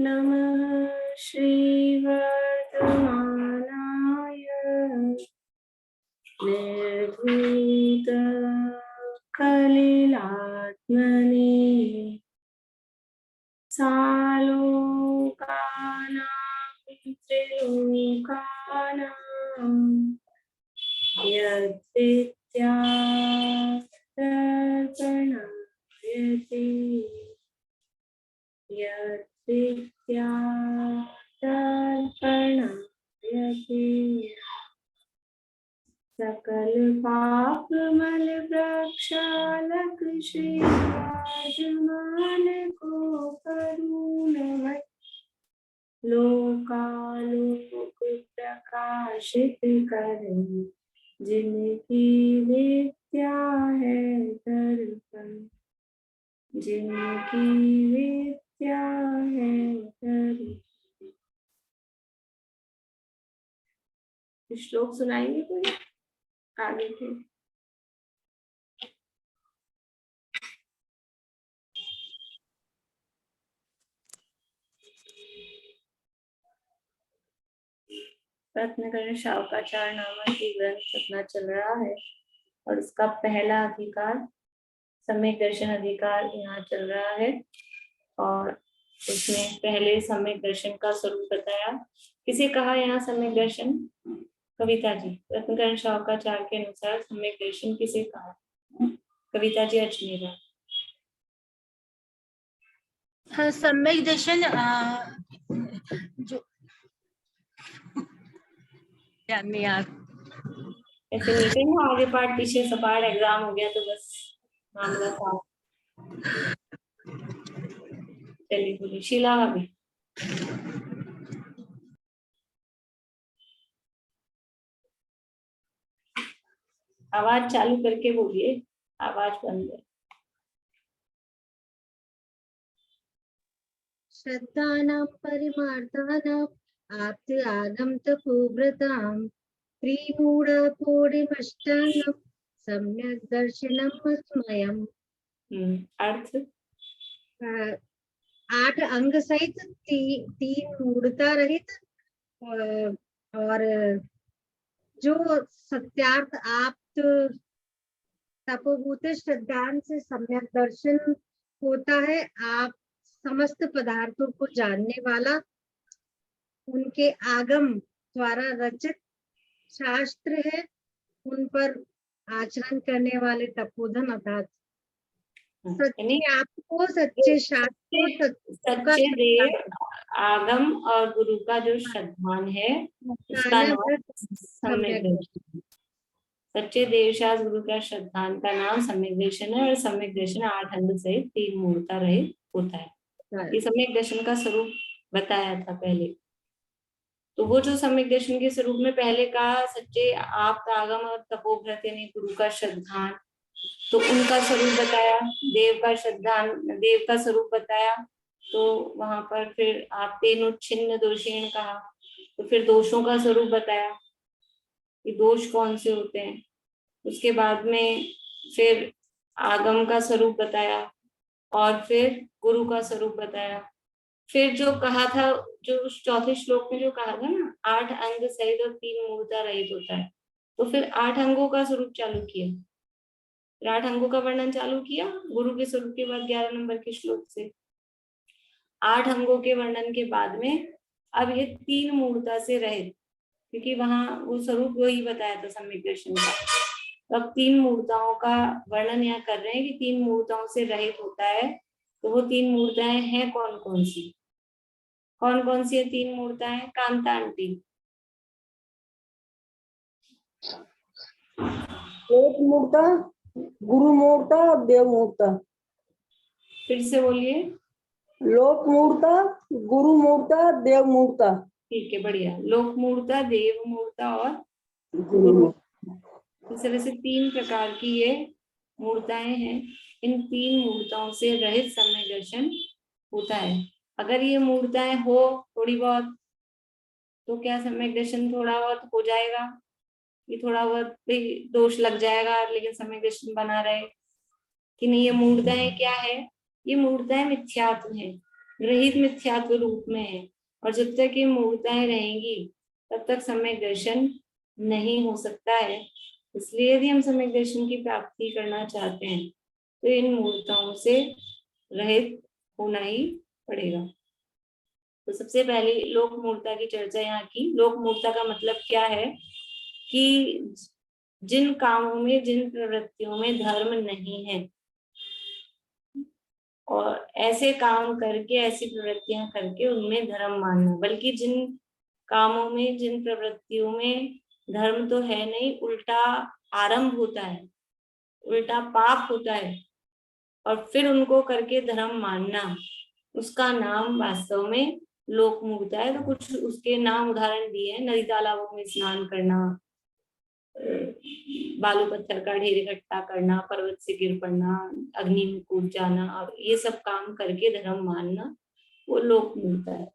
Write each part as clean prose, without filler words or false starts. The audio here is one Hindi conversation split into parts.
नमः श्रीवर्धमानाय निर्भूतकलिलात्मने सालोकानां त्रिलोकानां यद्विद्यादर्पणायते यद्विद्यादर्पणायते सकल पाप मल प्रक्षालक श्रीराजमान को करुणमय लोकालोक प्रकाशित करे जिनकी विद्या है दर्पण जिनकी विद्या है दर्पण। श्लोक सुनाएंगे कोई आगे के? रत्नकर्ण शावकाचार्य नामक की ग्रंथ रचना चल रहा है और इसका पहला अधिकार सम्यक दर्शन अधिकार यहाँ चल रहा है और उसमें पहले सम्यक दर्शन का स्वरूप बताया। किसे कहा यहाँ सम्यक दर्शन? कविता जी। रत्नकर्ण शावकाचार्य के अनुसार सम्यक दर्शन किसे कहा? कविता जी अजमेरा। हाँ, सम्यक दर्शन जो नहीं यार ऐसे मिलते हैं आगे पार्ट पीछे सपाट एग्जाम हो गया तो बस मामला था। चलिए बोलिए शीला भाभी। आवाज चालू करके बोलिए, आवाज बंद है। श्रद्धानां परिमार्तानां आप्ति आगमतपोव्रतां त्रिमूढापोडिमष्टाङ्गं सम्यक् दर्शनम् अस्मयम्। अर्थ 8 अंग सहित 3 मूढ़ता रहित और जो सत्यार्थ आप्त तपोभूत श्रद्धान से सम्यक दर्शन होता है। आप समस्त पदार्थों को जानने वाला, उनके आगम द्वारा रचित शास्त्र है, उन पर आचरण करने वाले तपोधन अर्थात सच्चे आपको सच्चे शास्त्र सच्चे देव आगम और गुरु का जो श्रद्धान है उसका नाम सम्यक दर्शन। सच्चे देव शास्त्र गुरु का श्रद्धान का नाम सम्यक दर्शन है और सम्यक दर्शन 8 अंग सहित 3 मूर्ता रहित होता है। ये सम्यक दर्शन का स्वरूप बताया था पहले। तो वो जो सम्यक दर्शन के स्वरूप में पहले कहा सच्चे आप आगम और तपोव्रत यानी गुरु का श्रद्धान, तो उनका स्वरूप बताया। देव का श्रद्धान, देव का स्वरूप बताया। तो वहां पर फिर आप तेन छिन्न दोषेण कहा, तो फिर दोषों का स्वरूप बताया कि दोष कौन से होते हैं। उसके बाद में फिर आगम का स्वरूप बताया और फिर गुरु का स्वरूप बताया। फिर जो कहा था, जो उस चौथे श्लोक में जो कहा था ना 8 अंग सहित और 3 मूर्ता रहित होता है, तो फिर 8 अंगों का स्वरूप चालू किया, 8 अंगों का वर्णन चालू किया गुरु के स्वरूप के बाद 11 नंबर के श्लोक से। 8 अंगों के वर्णन के बाद में अब ये 3 मूर्ता से रहित, क्योंकि वहां वो स्वरूप वही बताया था सम्यक दर्शन का। तो अब 3 मूर्ताओं का वर्णन यहाँ कर रहे हैं कि 3 मूर्ताओं से रहित होता है। तो वो 3 मूर्ताएं हैं कौन कौन सी? कौन कौन सी है 3 मूर्ताएं? कांता आंटी। एक मूर्ता, गुरु मूर्ता, देव मूर्ता। फिर से बोलिए। लोक मूर्ता, गुरु मूर्ता, देव मूर्ता। ठीक है, बढ़िया। लोक मूर्ता, देव मूर्ता और गुरु। इस तरह से 3 प्रकार की ये मूर्ताएं हैं। इन 3 मूर्ताओं से रहित सम्यक दर्शन होता है। अगर ये मूर्ताएं हो थोड़ी बहुत तो क्या सम्यक दर्शन थोड़ा बहुत हो जाएगा? ये थोड़ा बहुत दोष लग जाएगा लेकिन सम्यक दर्शन बना रहे कि नहीं? ये मूर्ताएं क्या है? ये मूर्ताएं मिथ्यात्व है। ग्रहित मिथ्यात्व रूप में है, और जब तक ये मूर्ताएं रहेंगी तब तक सम्यक दर्शन नहीं हो सकता है। इसलिए यदि हम सम्यक दर्शन की प्राप्ति करना चाहते हैं तो इन मूर्ताओं से रहित होना ही पड़ेगा। तो सबसे पहले लोक मूर्ता की चर्चा यहाँ की। लोक मूर्ता का मतलब क्या है कि जिन कामों में, जिन प्रवृत्तियों में धर्म नहीं है, और ऐसे काम करके, ऐसी प्रवृत्तियां करके उनमें धर्म मानना, बल्कि जिन कामों में, जिन प्रवृत्तियों में धर्म तो है नहीं, उल्टा आरंभ होता है, उल्टा पाप होता है, और फिर उनको करके धर्म मानना, उसका नाम वास्तव में लोक मूर्ता है। तो कुछ उसके नाम उदाहरण दिए हैं। नदी तालाबों में स्नान करना, बालू पत्थर का ढेर इकट्ठा करना, पर्वत से गिर पड़ना, अग्नि में कूद जाना, और ये सब काम करके धर्म मानना, वो लोक मूर्ता है।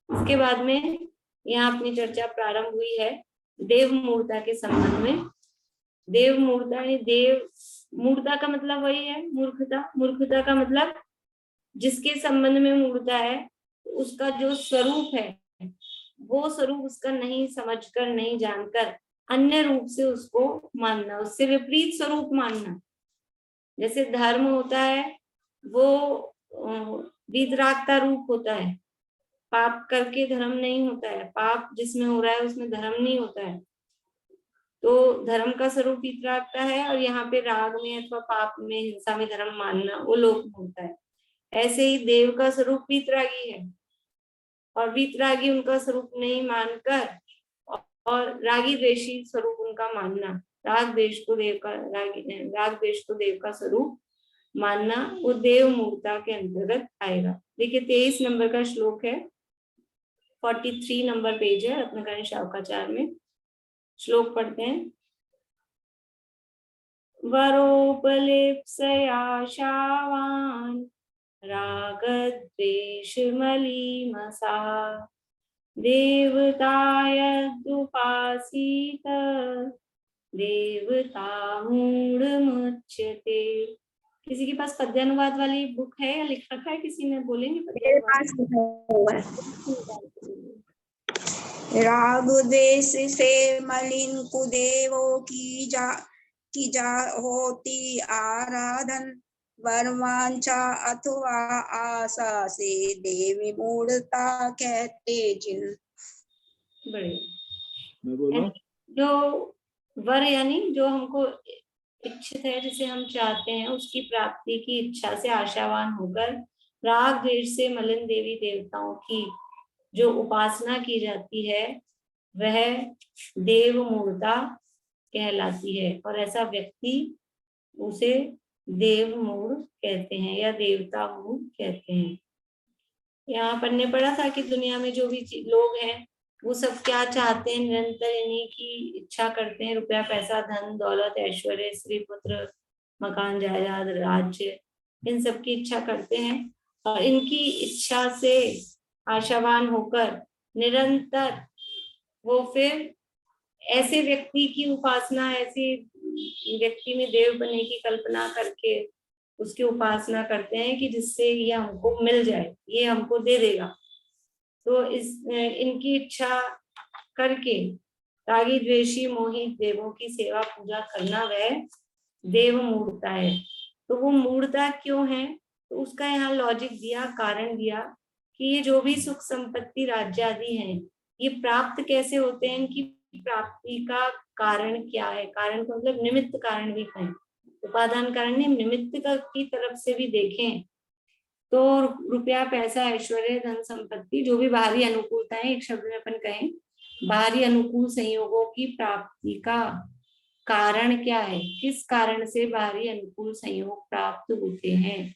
इसके बाद में यहाँ अपनी चर्चा प्रारंभ हुई है देव मूर्ता के संबंध में। देव मूर्ता यानी देव मूर्ता का मतलब वही है मूर्खता। मूर्खता का मतलब जिसके संबंध में मूर्ता है उसका जो स्वरूप है, वो स्वरूप उसका नहीं समझकर, नहीं जानकर अन्य रूप से उसको मानना, उससे विपरीत स्वरूप मानना। जैसे धर्म होता है वो वीतरागता रूप होता है, पाप करके धर्म नहीं होता है, पाप जिसमें हो रहा है उसमें धर्म नहीं होता है। तो धर्म का स्वरूप वीतरागता है, और यहाँ पे राग में अथवा पाप में, हिंसा में धर्म मानना वो लोक होता है। ऐसे ही देव का स्वरूप वीतरागी है, और वीतरागी उनका स्वरूप नहीं मानकर और रागी द्वेषी स्वरूप उनका मानना, राग द्वेष को देव का स्वरूप मानना, वो देव मूर्ता के अंतर्गत आएगा। देखिए 23 नंबर का श्लोक है, 43 नंबर पेज है रत्नकर्ण शावकाचार में। श्लोक पढ़ते हैं। वरोपलिप्सया शावान् रागद्वेष मलीमसा देवतायदुपासीत देवता मूढ़मुच्यते। किसी के पास पद्यानुवाद वाली बुक है या लिख रखा है किसी ने? बोलेंगे पद्यानुवाद? राग द्वेष से मलिन कुदेवों की जा होती आराधन, वरवांछा अथवा आशा से देवी मूर्ता कहते जिन। बढ़िया। जो वर यानी जो हमको इच्छित है, जिसे हम चाहते हैं, उसकी प्राप्ति की इच्छा से आशावान होकर राग द्वेष से मलिन देवी देवताओं की जो उपासना की जाती है वह देव मूर्ता कहलाती है, और ऐसा व्यक्ति उसे देव मूढ़ कहते हैं या देवता मूढ़ कहते हैं। यहाँ पर ने पढ़ा था कि दुनिया में जो भी लोग हैं वो सब क्या चाहते हैं, निरंतर इन्हीं की इच्छा करते हैं, रुपया पैसा, धन दौलत, ऐश्वर्य, स्त्री पुत्र, मकान जायदाद, राज्य, इन सब की इच्छा करते हैं, और इनकी इच्छा से आशावान होकर निरंतर वो फिर ऐसे व्यक्ति की उपासना, ऐसे व्यक्ति में देव बनने की कल्पना करके उसकी उपासना करते हैं कि जिससे ये हमको मिल जाए, ये हमको दे देगा। तो इनकी इच्छा करके रागी द्वेषी मोहित देवों की सेवा पूजा करना वह देव मूर्ता है। तो वो मूर्ता क्यों है, तो उसका यहाँ लॉजिक दिया, कारण दिया कि ये जो भी सुख संपत्ति, राज्य आदि हैं, ये प्राप्त कैसे होते हैं, इनकी प्राप्ति का कारण क्या है। कारण का मतलब निमित्त कारण भी कहें, उपादान कारण नहीं, निमित्त की तरफ से भी देखें तो रुपया पैसा, ऐश्वर्य, धन संपत्ति, जो भी बाहरी अनुकूलता है, एक शब्द में अपन कहें बाहरी अनुकूल संयोगों की प्राप्ति का कारण क्या है, किस कारण से बाहरी अनुकूल संयोग प्राप्त होते हैं।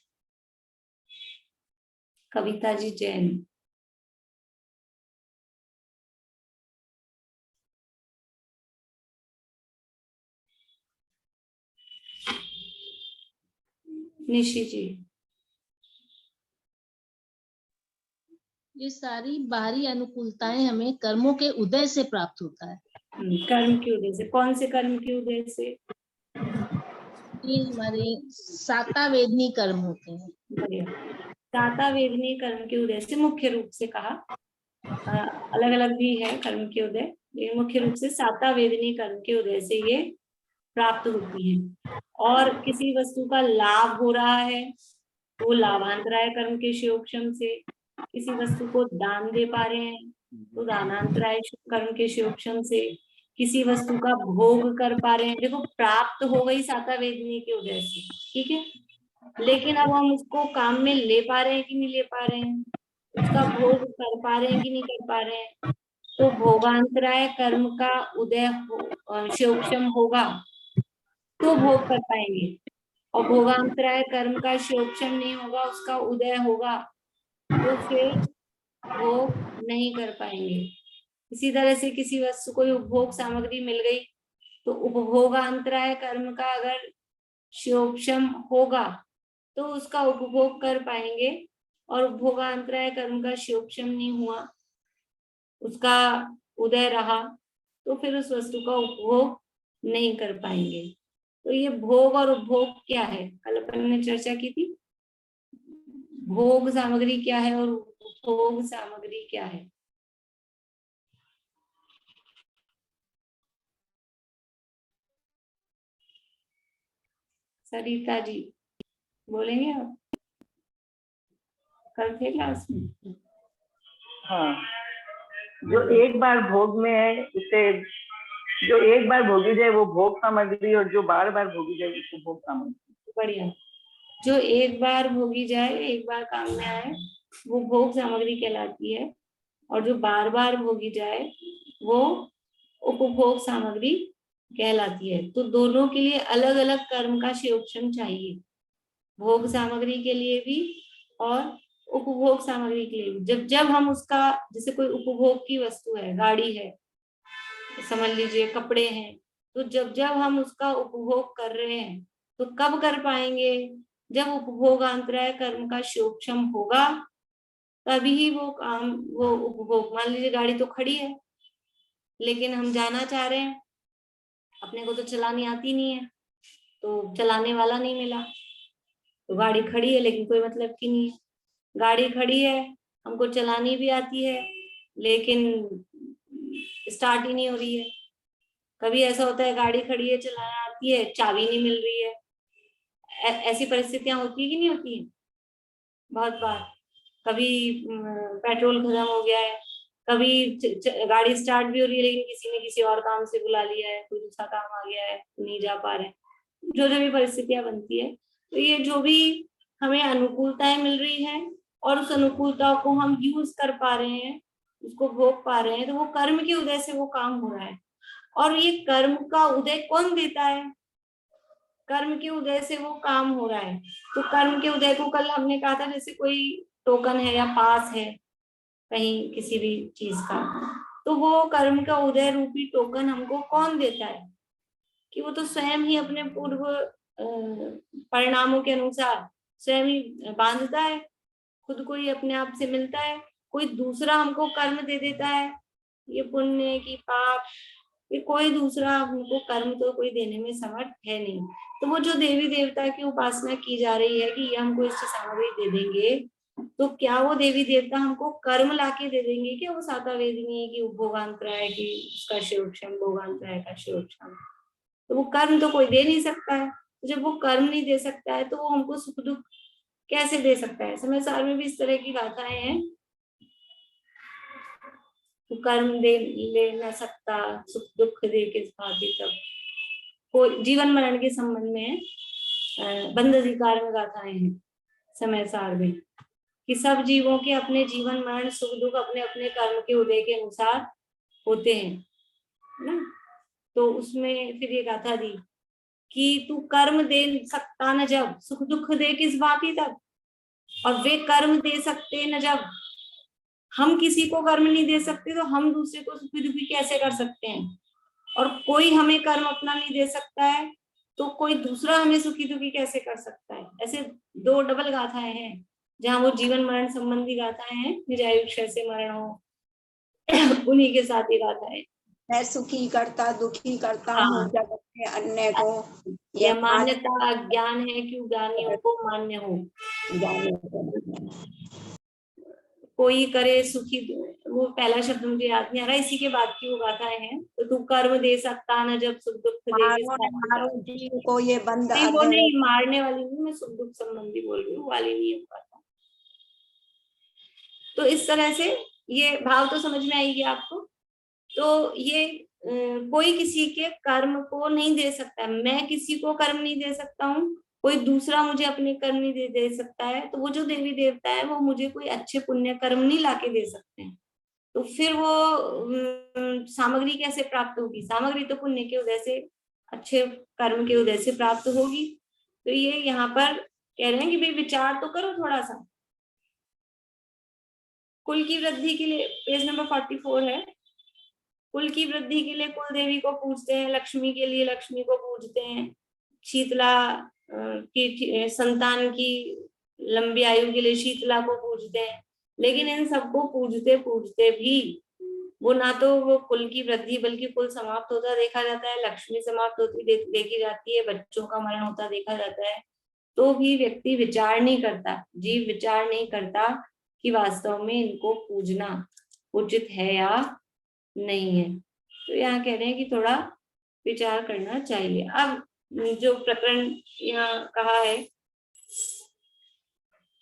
कविता जी जैन। निशी जी। ये सारी बाहरी अनुकूलताएं हमें कर्मों के उदय से प्राप्त होता है। कर्म के उदय से? कौन से कर्म के उदय से? ये हमारे सातावेदनी कर्म होते हैं। बढ़िया। साता वेदनी कर्म के उदय से, मुख्य रूप से कहा, अलग अलग भी है कर्म के उदय, लेकिन मुख्य रूप से साता वेदनी कर्म के उदय से ये प्राप्त होती है। और किसी वस्तु का लाभ हो रहा है तो वो लाभांतराय कर्म के शियोक्षम से, किसी वस्तु को दान दे पा रहे हैं तो दानांतराय कर्म के शियोक्षम से, किसी वस्तु का भोग कर पा रहे हैं, देखो प्राप्त हो गई साता वेदनी के उदय से, ठीक है, लेकिन अब हम उसको काम में ले पा रहे हैं कि नहीं ले पा रहे हैं, उसका भोग कर पा रहे हैं कि नहीं कर पा रहे हैं, तो भोगांतराय कर्म का उदय शियोक्षम होगा तो भोग कर पाएंगे, और भोगांतराय कर्म का शियोक्षम नहीं होगा, उसका उदय होगा तो फिर भोग नहीं कर पाएंगे। इसी तरह से किसी वस्तु को उपभोग सामग्री मिल गई तो उपभोगांतराय कर्म का अगर शियोक्षम होगा तो उसका उपभोग कर पाएंगे, और उपभोगांतराय कर्म का शियोक्षम नहीं हुआ, उसका उदय रहा, तो फिर उस वस्तु का उपभोग नहीं कर पाएंगे। तो ये भोग और उपभोग क्या है, कल अपन ने चर्चा की थी, भोग सामग्री क्या है और उपभोग सामग्री क्या है। सरिता जी बोलेंगे आप, कल थे क्लास में? हाँ, जो एक बार भोग में है उसे, जो एक बार भोगी जाए वो भोग सामग्री, और जो बार बार भोगी जाए उसको भोग सामग्री। बढ़िया, जो एक बार भोगी जाए, एक बार काम में आए, वो भोग सामग्री कहलाती है, और जो बार बार भोगी जाए वो उपभोग सामग्री कहलाती है। तो दोनों के लिए अलग अलग कर्म का शियोक्षम चाहिए, भोग सामग्री के लिए भी और उपभोग सामग्री के लिए भी। जब जब हम उसका, जैसे कोई उपभोग की वस्तु है, गाड़ी है समझ लीजिए, कपड़े हैं, तो जब जब हम उसका उपभोग कर रहे हैं तो कब कर पाएंगे, जब उपभोगांतराय कर्म का शियोक्षम होगा तभी ही वो काम, वो उपभोग, मान लीजिए गाड़ी तो खड़ी है लेकिन हम जाना चाह रहे हैं, अपने को तो चलानी आती नहीं है, तो चलाने वाला नहीं मिला, तो गाड़ी खड़ी है लेकिन कोई मतलब की नहीं है, गाड़ी खड़ी है हमको चलानी भी आती है लेकिन स्टार्ट ही नहीं हो रही है। कभी ऐसा होता है गाड़ी खड़ी है, चलाना आती है, चाबी नहीं मिल रही है, ऐसी परिस्थितियां होती है कि नहीं होती है बहुत बार। कभी पेट्रोल खत्म हो गया है, कभी गाड़ी स्टार्ट भी हो रही है लेकिन किसी ने किसी और काम से बुला लिया है, कोई दूसरा काम आ गया है, नहीं जा पा रहे, जो जो भी परिस्थितियां बनती है, तो ये जो भी हमें अनुकूलताएं मिल रही है और उस अनुकूलता को हम यूज कर पा रहे हैं, उसको भोग पा रहे हैं, तो वो कर्म के उदय से वो काम हो रहा है। और ये कर्म का उदय कौन देता है, कर्म के उदय से वो काम हो रहा है। तो कर्म के उदय को कल हमने कहा था, जैसे कोई टोकन है या पास है कहीं किसी भी चीज का, तो वो कर्म का उदय रूपी टोकन हमको कौन देता है, कि वो तो स्वयं ही अपने पूर्व परिणामों के अनुसार स्वयं ही बांधता है, खुद को ही अपने आप से मिलता है, कोई दूसरा हमको कर्म दे देता है, ये पुण्य की पाप, ये कोई दूसरा हमको कर्म तो कोई देने में समर्थ है नहीं। तो वो जो देवी देवता की उपासना की जा रही है कि ये हमको इष्ट सामग्री दे देंगे, तो क्या वो देवी देवता हमको कर्म लाके दे देंगे क्या, वो साता वेदनी है कि उपभोगांतराय की उसका शियोक्षम, भोगांतराय का शियोक्षम, तो वो कर्म तो कोई दे नहीं सकता है। तो जब वो कर्म नहीं दे सकता है तो वो हमको सुख दुख कैसे दे सकता है। समय सार में भी इस तरह की गाथाएं हैं, तो कर्म दे ले न सकता, सुख दुख दे किस भांति तब, कोई जीवन मरण के संबंध में बंध अधिकार में गाथाएं हैं समय सार में, कि सब जीवों के अपने जीवन मरण सुख दुख अपने अपने कर्म के उदय के अनुसार होते हैं ना। तो उसमें फिर ये गाथा दी कि तू कर्म दे सकता न जब, सुख दुख दे किस भांति तब, और वे कर्म दे सकते न जब, हम किसी को कर्म नहीं दे सकते तो हम दूसरे को सुखी दुखी कैसे कर सकते हैं, और कोई हमें कर्म अपना नहीं दे सकता है तो कोई दूसरा हमें सुखी दुखी कैसे कर सकता है। ऐसे दो डबल गाथाएं हैं जहाँ वो जीवन मरण संबंधी गाथाएं हैं, निजायुक्षय से मरण हो उन्हीं के साथ ये गाथाएं। मैं सुखी करता दुखी करता हाँ। हूँ जगत में अन्य को, यह मान्यता अज्ञान है कि ज्ञानियों को मान्य हो। कोई करे सुखी, वो पहला शब्द मुझे याद नहीं आ रहा, इसी के बाद की वो गाथाएं हैं। तो तू कर्म दे सकता न जब सुख दुख दे के मारो न मारो जीव को ये बंद नहीं, वो अधर। नहीं, मारने वाली नहीं, मैं सुख दुख संबंधी बोल रही हूँ, वाली नहीं है गाथा। तो इस तरह से ये भाव तो समझ में आएगी आपको। तो ये कोई किसी के कर्म को नहीं दे सकता, मैं किसी को कर्म नहीं दे सकता हूँ, कोई दूसरा मुझे अपने कर्म नहीं दे सकता है। तो वो जो देवी देवता है वो मुझे कोई अच्छे पुण्य कर्म नहीं लाके दे सकते हैं। तो फिर वो सामग्री कैसे प्राप्त होगी? सामग्री तो पुण्य के उदय से, अच्छे कर्म के उदय से प्राप्त होगी। तो ये यहाँ पर कह रहे हैं कि भाई विचार तो करो थोड़ा सा। कुल की वृद्धि के लिए पेज नंबर 44 है। कुल की वृद्धि के लिए कुल देवी को पूजते हैं, लक्ष्मी के लिए लक्ष्मी को पूजते हैं, शीतला की संतान की लंबी आयु के लिए शीतला को पूजते हैं। लेकिन इन सबको पूजते पूजते भी वो ना तो वो कुल की वृद्धि बल्कि कुल समाप्त होता देखा जाता है, लक्ष्मी समाप्त होती देखी जाती है, बच्चों का मरण होता देखा जाता है। तो भी व्यक्ति विचार नहीं करता, जीव विचार नहीं करता कि वास्तव में इनको पूजना उचित है या नहीं है। तो यहाँ कह रहे हैं कि थोड़ा विचार करना चाहिए। अब जो प्रकरण यहाँ कहा है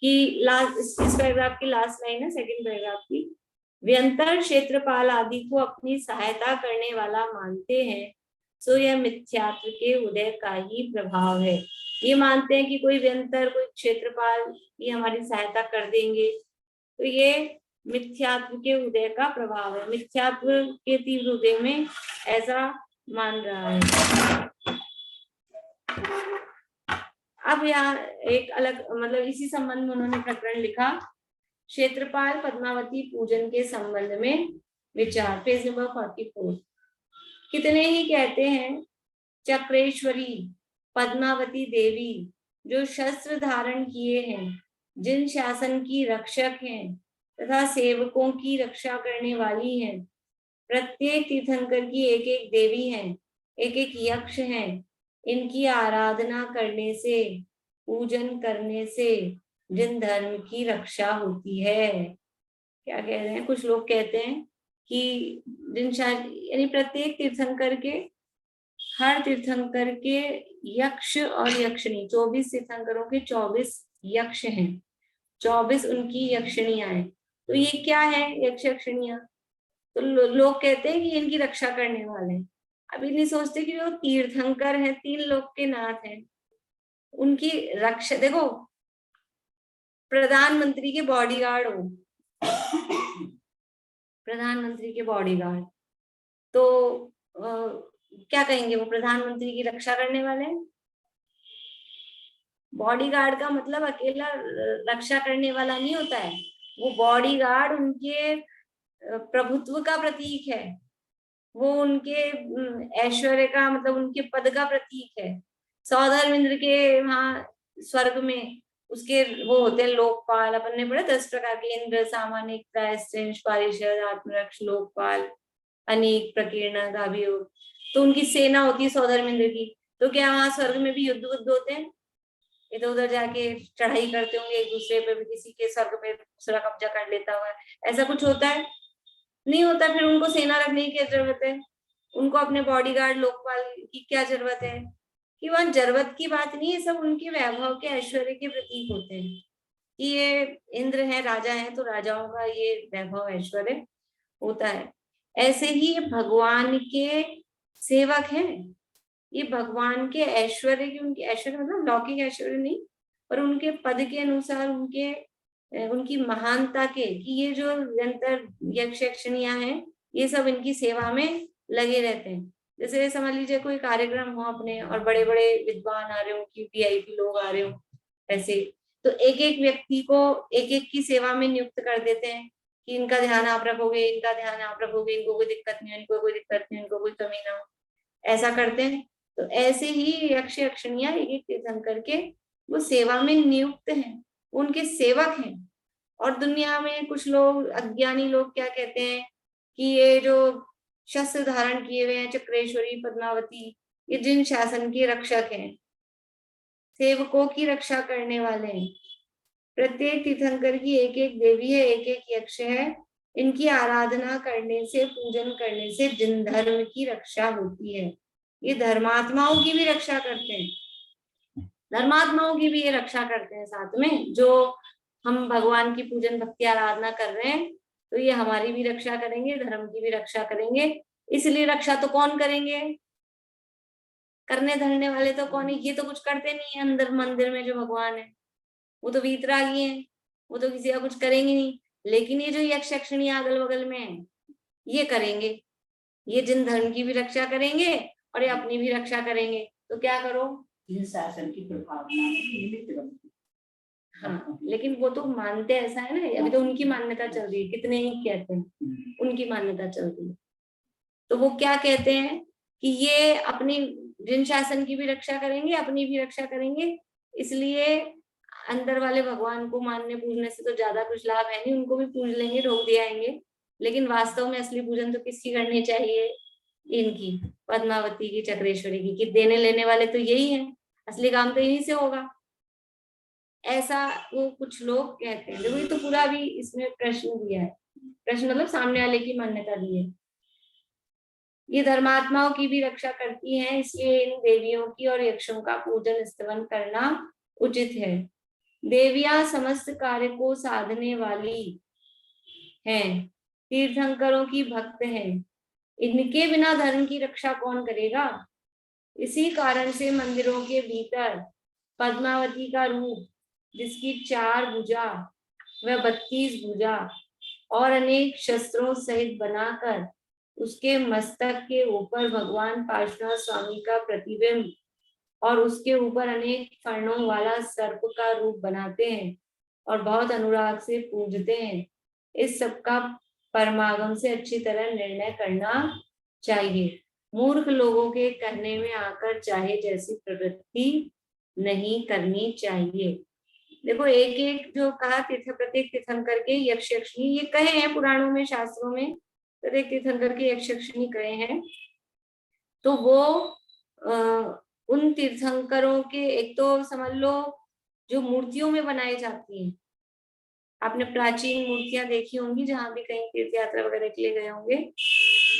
कि लास्ट, इस पैराग्राफ की लास्ट लाइन है, सेकंड पैराग्राफ की, व्यंतर क्षेत्रपाल आदि को अपनी सहायता करने वाला मानते हैं, सो यह मिथ्यात्व के उदय का ही प्रभाव है। ये मानते हैं कि कोई व्यंतर कोई क्षेत्रपाल ये हमारी सहायता कर देंगे, तो ये मिथ्यात्व के उदय का प्रभाव है। मिथ्यात्व के तीव्र उदय में ऐसा मान रहा है। अब यहाँ एक अलग मतलब इसी संबंध में उन्होंने प्रकरण लिखा, क्षेत्रपाल पद्मावती पूजन के संबंध में विचार, पेज नंबर 44। कितने ही कहते हैं चक्रेश्वरी पद्मावती देवी जो शस्त्र धारण किए हैं, जिन शासन की रक्षक हैं तथा सेवकों की रक्षा करने वाली हैं, प्रत्येक तीर्थंकर की एक एक देवी हैं, एक एक यक्ष हैं। इनकी आराधना करने से, पूजन करने से जिन धर्म की रक्षा होती है। क्या कह रहे हैं? कुछ लोग कहते हैं कि जिन यानी प्रत्येक तीर्थंकर के, हर तीर्थंकर के यक्ष और यक्षिणी, 24 तीर्थंकरों के 24 यक्ष हैं, 24 उनकी यक्षिणियां हैं। तो ये क्या है यक्ष यक्षिणियां? तो लोग कहते हैं कि इनकी रक्षा करने वाले हैं। अभी नहीं सोचते कि जो तीर्थंकर हैं, 3 लोक के नाथ हैं, उनकी रक्षा। देखो, प्रधानमंत्री के बॉडीगार्ड हो, प्रधानमंत्री के बॉडीगार्ड, तो क्या कहेंगे? वो प्रधानमंत्री की रक्षा करने वाले हैं। बॉडीगार्ड का मतलब अकेला रक्षा करने वाला नहीं होता है, वो बॉडीगार्ड उनके प्रभुत्व का प्रतीक है, वो उनके ऐश्वर्य का मतलब उनके पद का प्रतीक है। सौधर्मेंद्र के वहां स्वर्ग में उसके वो होते हैं लोकपाल। अपन ने पढ़ा 10 प्रकार के, इंद्र, सामानिक, पारिषद, आत्मरक्ष, लोकपाल, अनेक, प्रकीर्ण, गाभियोग। तो उनकी सेना होती है सौधर्मेंद्र की। तो क्या वहां स्वर्ग में भी युद्ध होते हैं? इधर उधर जाके चढ़ाई करते होंगे एक दूसरे पे, भी किसी के स्वर्ग पे दूसरा कब्जा कर लेता हुआ, ऐसा कुछ होता है? नहीं होता। फिर उनको सेना रखने की क्या जरूरत है? उनको अपने बॉडीगार्ड लोकपाल की क्या जरूरत है? कि वहां जरूरत की बात नहीं है, सब उनके वैभव के ऐश्वर्य के प्रतीक होते हैं कि ये इंद्र है, राजा है, तो राजाओं का ये वैभव ऐश्वर्य होता है। ऐसे ही भगवान के सेवक हैं, ये भगवान के ऐश्वर्य की, उनके ऐश्वर्य मतलब लौकिक ऐश्वर्य नहीं, पर उनके पद के अनुसार, उनकी महानता के, कि ये जो निरंतर यक्ष यक्षिणियां हैं ये सब इनकी सेवा में लगे रहते हैं। जैसे समझ लीजिए कोई कार्यक्रम हो अपने और बड़े बड़े विद्वान आ रहे हो, कि वीआईपी लोग आ रहे हो, ऐसे तो एक एक व्यक्ति को एक एक की सेवा में नियुक्त कर देते हैं कि इनका ध्यान आप रखोगे, इनका ध्यान आप रखोगे, इनको कोई दिक्कत नहीं हो, इनको कोई दिक्कत नहीं, इनको कोई कमी ना हो, ऐसा करते हैं। तो ऐसे ही यक्ष यक्षिणियां एक एक तीर्थंकर के वो सेवा में नियुक्त हैं, उनके सेवक हैं। और दुनिया में कुछ लोग, अज्ञानी लोग क्या कहते हैं कि ये जो शस्त्र धारण किए हुए हैं, चक्रेश्वरी, पद्मावती, ये जिन शासन के रक्षक हैं, सेवकों की रक्षा करने वाले हैं। प्रत्येक तीर्थंकर की एक एक देवी है, एक एक यक्ष है। इनकी आराधना करने से, पूजन करने से जिन धर्म की रक्षा होती है। ये धर्मात्माओं की भी रक्षा करते हैं, धर्मात्माओं की भी ये रक्षा करते हैं साथ में। जो हम भगवान की पूजन भक्ति आराधना कर रहे हैं, तो ये हमारी भी रक्षा करेंगे, धर्म की भी रक्षा करेंगे। इसलिए रक्षा तो कौन करेंगे? करने धरने वाले तो कौन है? ये तो कुछ करते नहीं है अंदर मंदिर में जो भगवान है, वो तो वीतरागी हैं, वो तो किसी का कुछ करेंगे नहीं। लेकिन ये जो यक्ष यक्षिणी अगल बगल में है, ये करेंगे। ये जिन धर्म की भी रक्षा करेंगे और ये अपनी भी रक्षा करेंगे। तो क्या करो, जिन शासन की प्रभावना में निमित्त बनती। हाँ, लेकिन वो तो मानते ऐसा है ना, अभी तो उनकी मान्यता चल रही है, कितने ही कहते हैं उनकी मान्यता चल रही है। तो वो क्या कहते हैं कि ये अपनी जिन शासन की भी रक्षा करेंगे, अपनी भी रक्षा करेंगे। इसलिए अंदर वाले भगवान को मानने पूजने से तो ज्यादा कुछ लाभ है नहीं, उनको भी पूज लेंगे, ढोक दिया आएंगे। लेकिन वास्तव में असली पूजन तो किसकी करनी चाहिए? इनकी, पद्मावती की, चक्रेश्वरी की। कि देने लेने वाले तो यही हैं, असली काम तो यहीं से होगा, ऐसा वो कुछ लोग कहते हैं। देखो ये तो पूरा भी इसमें प्रश्न दिया है, प्रश्न मतलब सामने वाले की मान्यता दी है। ये धर्मात्माओं की भी रक्षा करती हैं, इसलिए इन देवियों की और यक्षों का पूजन स्तवन करना उचित है। देवियां समस्त कार्य को साधने वाली हैं, तीर्थंकरों की भक्त हैं। इनके बिना धर्म की रक्षा कौन करेगा? इसी कारण से मंदिरों के भीतर पद्मावती का रूप, जिसकी 4 भुजा व 32 भुजा और अनेक शस्त्रों सहित बनाकर उसके मस्तक के ऊपर भगवान पार्श्वनाथ स्वामी का प्रतिबिंब और उसके ऊपर अनेक फर्णों वाला सर्प का रूप बनाते हैं और बहुत अनुराग से पूजते हैं। इस सब का परमागम से अच्छी तरह निर्णय करना चाहिए। मूर्ख लोगों के कहने में आकर चाहे जैसी प्रवृत्ति नहीं करनी चाहिए। देखो एक एक जो कहा प्रत्येक तीर्थंकर के यक्ष यक्षिणी, ये कहे हैं पुराणों में, शास्त्रों में प्रत्येक तीर्थंकर के यक्ष यक्षिणी कहे हैं। तो वो उन तीर्थंकरों के, एक तो समझ लो जो मूर्तियों में बनाई जाती हैं, आपने प्राचीन मूर्तियां देखी होंगी जहां भी कहीं तीर्थ यात्रा वगैरह के लिए गए होंगे,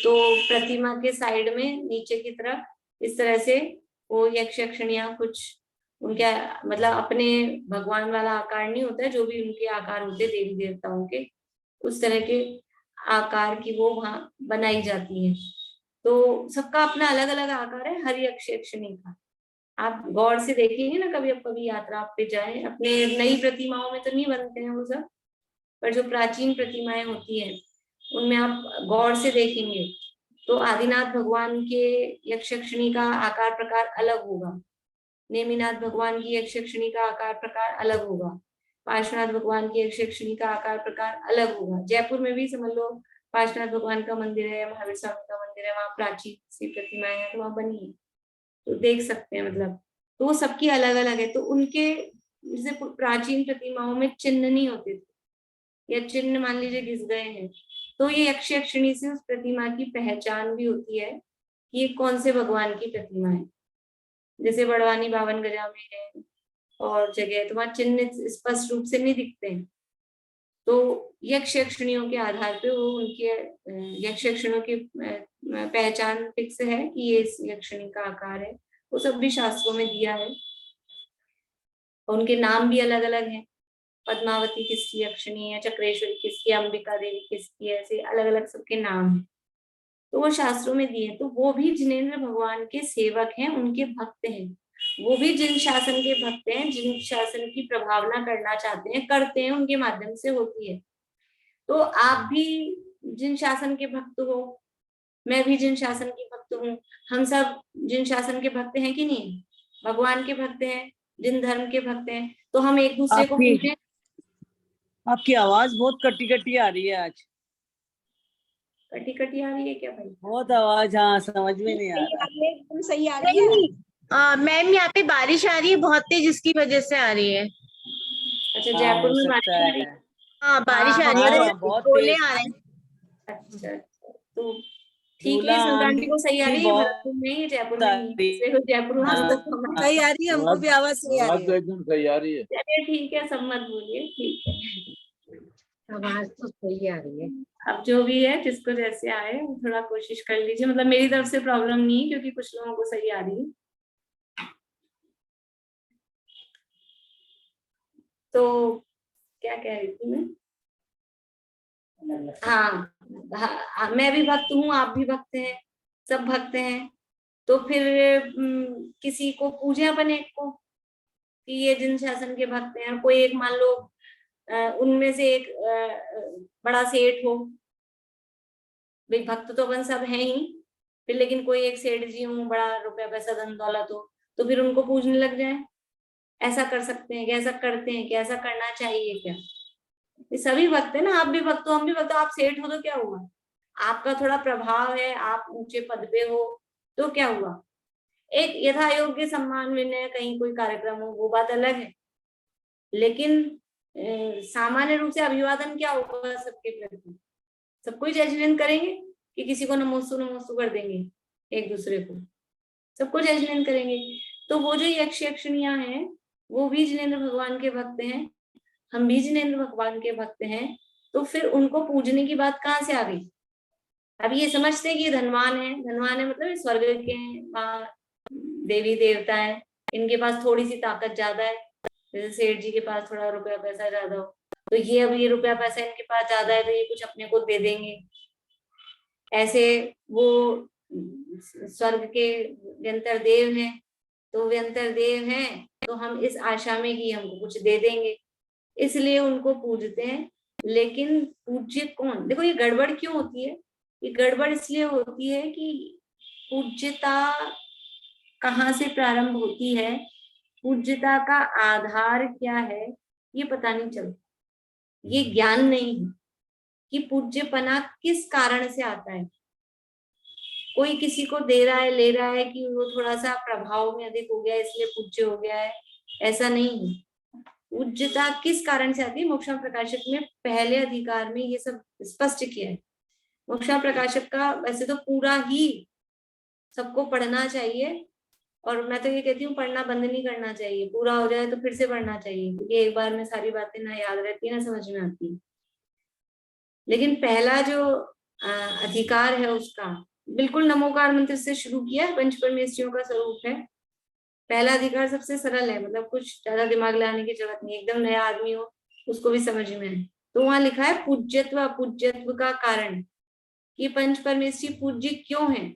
तो प्रतिमा के साइड में नीचे की तरफ इस तरह से वो यक्ष यक्षिणियां कुछ उनके मतलब अपने भगवान वाला आकार नहीं होता है, जो भी उनके आकार होते देवी देवताओं के, उस तरह के आकार की वो वहां बनाई जाती है। तो सबका अपना अलग अलग आकार है हर यक्ष यक्षिणी का। आप गौर से देखेंगे ना, कभी आप कभी यात्रा पे जाएं, अपने नई प्रतिमाओं में तो नहीं बनते हैं वो सब, पर जो प्राचीन प्रतिमाएं होती हैं उनमें आप गौर से देखेंगे तो आदिनाथ भगवान के यक्ष यक्षिणी का आकार प्रकार अलग होगा, नेमिनाथ भगवान की यक्ष यक्षिणी का आकार प्रकार अलग होगा, पार्श्वनाथ भगवान की यक्ष यक्षिणी का आकार प्रकार अलग होगा। जयपुर में भी समझ लो पार्श्वनाथ भगवान का मंदिर है, महावीर स्वामी का मंदिर है, वहां प्राचीन सी प्रतिमाएं हैं तो वहां बनी है, तो देख सकते हैं। मतलब तो वो सबकी अलग अलग है। तो उनके जैसे प्राचीन प्रतिमाओं में चिन्ह नहीं होते थे, या चिन्ह मान लीजिए घिस गए हैं, तो ये यक्ष यक्षिणी से उस प्रतिमा की पहचान भी होती है कि ये कौन से भगवान की प्रतिमा है। जैसे बड़वानी बावन गजा में है और जगह, तो वहां चिन्ह स्पष्ट रूप से नहीं दिखते हैं, तो यक्ष यक्षिणियों के आधार पे वो उनके यक्ष यक्षिणियों की पहचान फिक्स है कि ये इस यक्षिणी का आकार है। वो सब भी शास्त्रों में दिया है और उनके नाम भी अलग अलग हैं। पद्मावती किसकी यक्षिणी है, चक्रेश्वरी किसकी, अंबिका देवी किसकी है, ऐसे अलग अलग सबके नाम हैं, तो वो शास्त्रों में दिए। तो वो भी जिनेंद्र भगवान के सेवक हैं, उनके भक्त हैं। वो भी जिन शासन के भक्त हैं, जिन शासन की प्रभावना करना चाहते हैं, करते हैं, उनके माध्यम से होती है। तो आप भी जिन शासन के भक्त हो, मैं भी जिन शासन की भक्त हूँ, हम सब जिन शासन के भक्त हैं कि नहीं, भगवान के भक्त हैं, जिन धर्म के भक्त हैं, तो हम एक दूसरे को पूजें। आपकी आवाज बहुत कटी कटी आ रही है आज। कटी कटी आ रही है क्या भाई? बहुत आवाज, हाँ समझ में नहीं आ रहा। एकदम सही आ रही है। मैम यहाँ पे बारिश आ रही है बहुत तेज, जिसकी वजह से आ रही है। अच्छा, हाँ, जयपुर हो में सकता बारिश आ रही है। है? हाँ बारिश आ रही हाँ, है, बहुत ओले तेज। आ रहे हैं। अच्छा, तो ठीक है, संक्रांति को सही आ रही है, भरतपुर में ही, जयपुर में नहीं, इसलिए तो जयपुर में आज तक हमारा- सही आ रही है, हमको भी आवाज सही आ रही है। एकदम सही आ रही है। चलिए ठीक है, सब मत बोलिए, ठीक है। आवाज तो सही आ रही है। अब जो भी है, जिसको जैसे आए वो थोड़ा कोशिश कर लीजिए, मतलब मेरी तरफ से प्रॉब्लम नहीं है, क्योंकि कुछ लोगों को सही आ रही है। तो क्या कह रही थी मैं? हाँ, मैं भी भक्त हूँ, आप भी भक्त हैं, सब भक्त हैं। तो फिर किसी को पूजे अपन एक को कि ये जिन शासन के भक्त हैं, कोई एक मान लो उनमें से एक बड़ा सेठ हो, भाई भक्त तो अपन सब हैं ही, फिर लेकिन कोई एक सेठ जी हो, बड़ा रुपया पैसा धन दौलत हो, तो फिर उनको पूजने लग जाए। ऐसा कर सकते हैं क्या? ऐसा करते हैं क्या? ऐसा करना चाहिए क्या? ये सभी भक्त है ना, आप भी भक्त हो, हम भी भक्त हो। आप सेठ हो तो क्या हुआ? आपका थोड़ा प्रभाव है, आप ऊंचे पद पे हो तो क्या हुआ? एक यथा योग्य सम्मान विनय कहीं कोई कार्यक्रम हो, वो बात अलग है, लेकिन सामान्य रूप से अभिवादन क्या होगा सबके प्रति? सबको ही जय जिनेंद्र करेंगे कि किसी को नमोस्तु नमोस्तु कर देंगे? एक दूसरे को सबको जय जिनेंद्र करेंगे। तो वो जो यक्ष यक्षिणियां हैं वो भी जिनेंद्र भगवान के भक्त हैं, हम भी जिनेंद्र भगवान के भक्त हैं, तो फिर उनको पूजने की बात कहाँ से आ गई? अब ये समझते हैं कि धनवान है मतलब स्वर्ग के वहाँ देवी देवता है, इनके पास थोड़ी सी ताकत ज्यादा है, जैसे सेठ जी के पास थोड़ा रुपया पैसा ज्यादा हो, तो ये अब ये रुपया पैसा इनके पास ज्यादा है तो ये कुछ अपने को दे देंगे। ऐसे वो स्वर्ग के व्यंतर देव हैं, तो व्यंतर देव हैं तो हम इस आशा में कि हमको कुछ दे देंगे, इसलिए उनको पूजते हैं। लेकिन पूज्य कौन? देखो ये गड़बड़ क्यों होती है? ये गड़बड़ इसलिए होती है कि पूज्यता कहाँ से प्रारंभ होती है, पूज्यता का आधार क्या है, ये पता नहीं चलता। ये ज्ञान नहीं है कि पूज्यपना किस कारण से आता है। कोई किसी को दे रहा है, ले रहा है कि वो थोड़ा सा प्रभाव में अधिक हो गया इसलिए पूज्य हो गया है, ऐसा नहीं है। पूज्यता किस कारण से आती है? मोक्षा प्रकाशक में पहले अधिकार में ये सब स्पष्ट किया है। मोक्षा प्रकाशक का वैसे तो पूरा ही सबको पढ़ना चाहिए, और मैं तो ये कहती हूँ पढ़ना बंद नहीं करना चाहिए, पूरा हो जाए तो फिर से पढ़ना चाहिए, क्योंकि एक बार में सारी बातें ना याद रहती है ना समझ में आती है। लेकिन पहला जो अधिकार है उसका बिल्कुल नमोकार मंत्र से शुरू किया है, पंच परमेश्वरियों का स्वरूप है। पहला अधिकार सबसे सरल है, मतलब कुछ ज्यादा दिमाग लगाने की जरूरत नहीं, एकदम नया आदमी हो उसको भी समझ में है। तो वहां लिखा है पूज्यत्व अपूज्यत्व का कारण, कि पंच परमेश्वरी पूज्य क्यों है,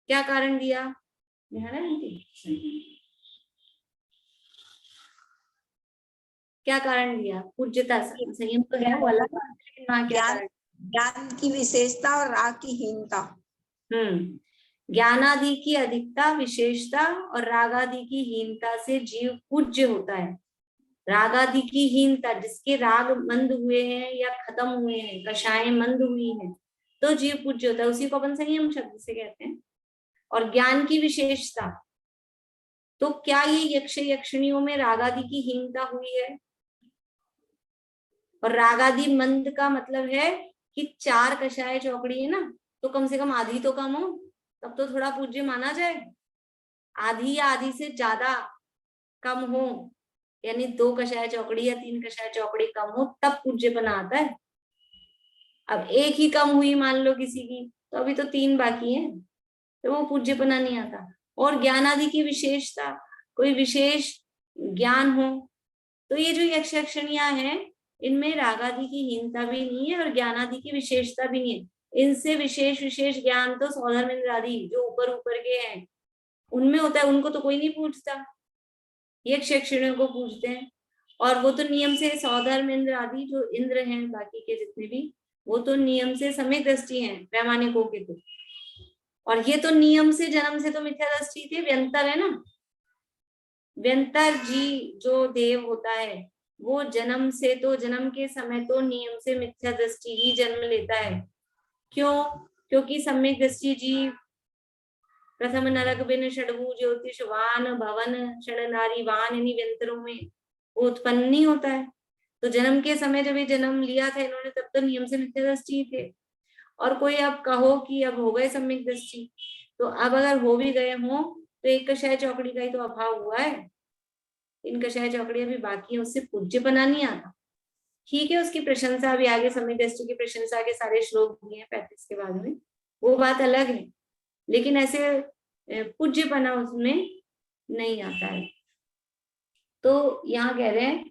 क्या कारण दिया? क्या कारण दिया? पूज्यता संयम तो है वो अलग, क्या कारण? ज्ञान की विशेषता और राग की हीनता। ज्ञानादि की अधिकता विशेषता और रागादि की हीनता से जीव पूज्य होता है। रागादि की हीनता, जिसके राग मंद हुए हैं या खत्म हुए हैं, कषाएं मंद हुई हैं, तो जीव पूज्य होता है, उसी को अपन संयम शब्द से कहते हैं। और ज्ञान की विशेषता, तो क्या ये यक्ष यक्षिणियों में रागादि की हीनता हुई है? और रागादि मंद का मतलब है कि 4 कषाय चौकड़ी है ना, तो कम से कम आधी तो कम हो, तब तो थोड़ा पूज्य माना जाए। आधी या आधी से ज्यादा कम हो, यानी 2 कषाय चौकड़ी या 3 कषाय चौकड़ी कम हो, तब पूज्यपना आता है। अब एक ही कम हुई मान लो किसी की, तो अभी तो 3 बाकी है, तो वो पूज्यपना नहीं आता। और ज्ञान आदि की विशेषता, कोई विशेष ज्ञान हो, तो ये जो यक्ष यक्षिणियां हैं इनमें रागादि की हीनता भी नहीं है और ज्ञान आदि की विशेषता भी नहीं है। इनसे विशेष विशेष ज्ञान तो सौधर्मेंद्र आदि जो ऊपर ऊपर के हैं उनमें होता है, उनको तो कोई नहीं पूछता, यक्ष यक्षिणियों को पूछते हैं। और वो तो नियम से सौधर्मेंद्र आदि जो इंद्र हैं बाकी के जितने भी, वो तो नियम से समय दृष्टि हैं वैमानिकों के तो, और ये तो नियम से जन्म से तो मिथ्या दृष्टि थे, व्यंतर है ना। व्यंतर जी जो देव होता है वो जन्म से तो, जन्म के समय तो नियम से मिथ्या दृष्टि ही जन्म लेता है। क्यों? क्योंकि सम्यक दृष्टि जी प्रथम नरक बिन षडभु ज्योतिषवान भवन षड नारीवान, यानी व्यंतरों में वो उत्पन्न नहीं होता है। तो जन्म के समय जब ये जन्म लिया था इन्होंने, तब तो नियम से मिथ्या दृष्टि थे। और कोई अब कहो कि अब हो गए सम्यक दृष्टि, तो अब अगर हो भी गए हों तो एक कषाय चौकड़ी का ही तो अभाव हुआ है, इन कषाय चौकड़ी अभी बाकी है, उससे पूज्यपना नहीं आता। ठीक है, उसकी प्रशंसा अभी आगे सम्यक दृष्टि की प्रशंसा के सारे श्लोक दिए हैं 35 के बाद में, वो बात अलग है, लेकिन ऐसे पूज्यपना उसमें नहीं आता है। तो यहाँ कह रहे हैं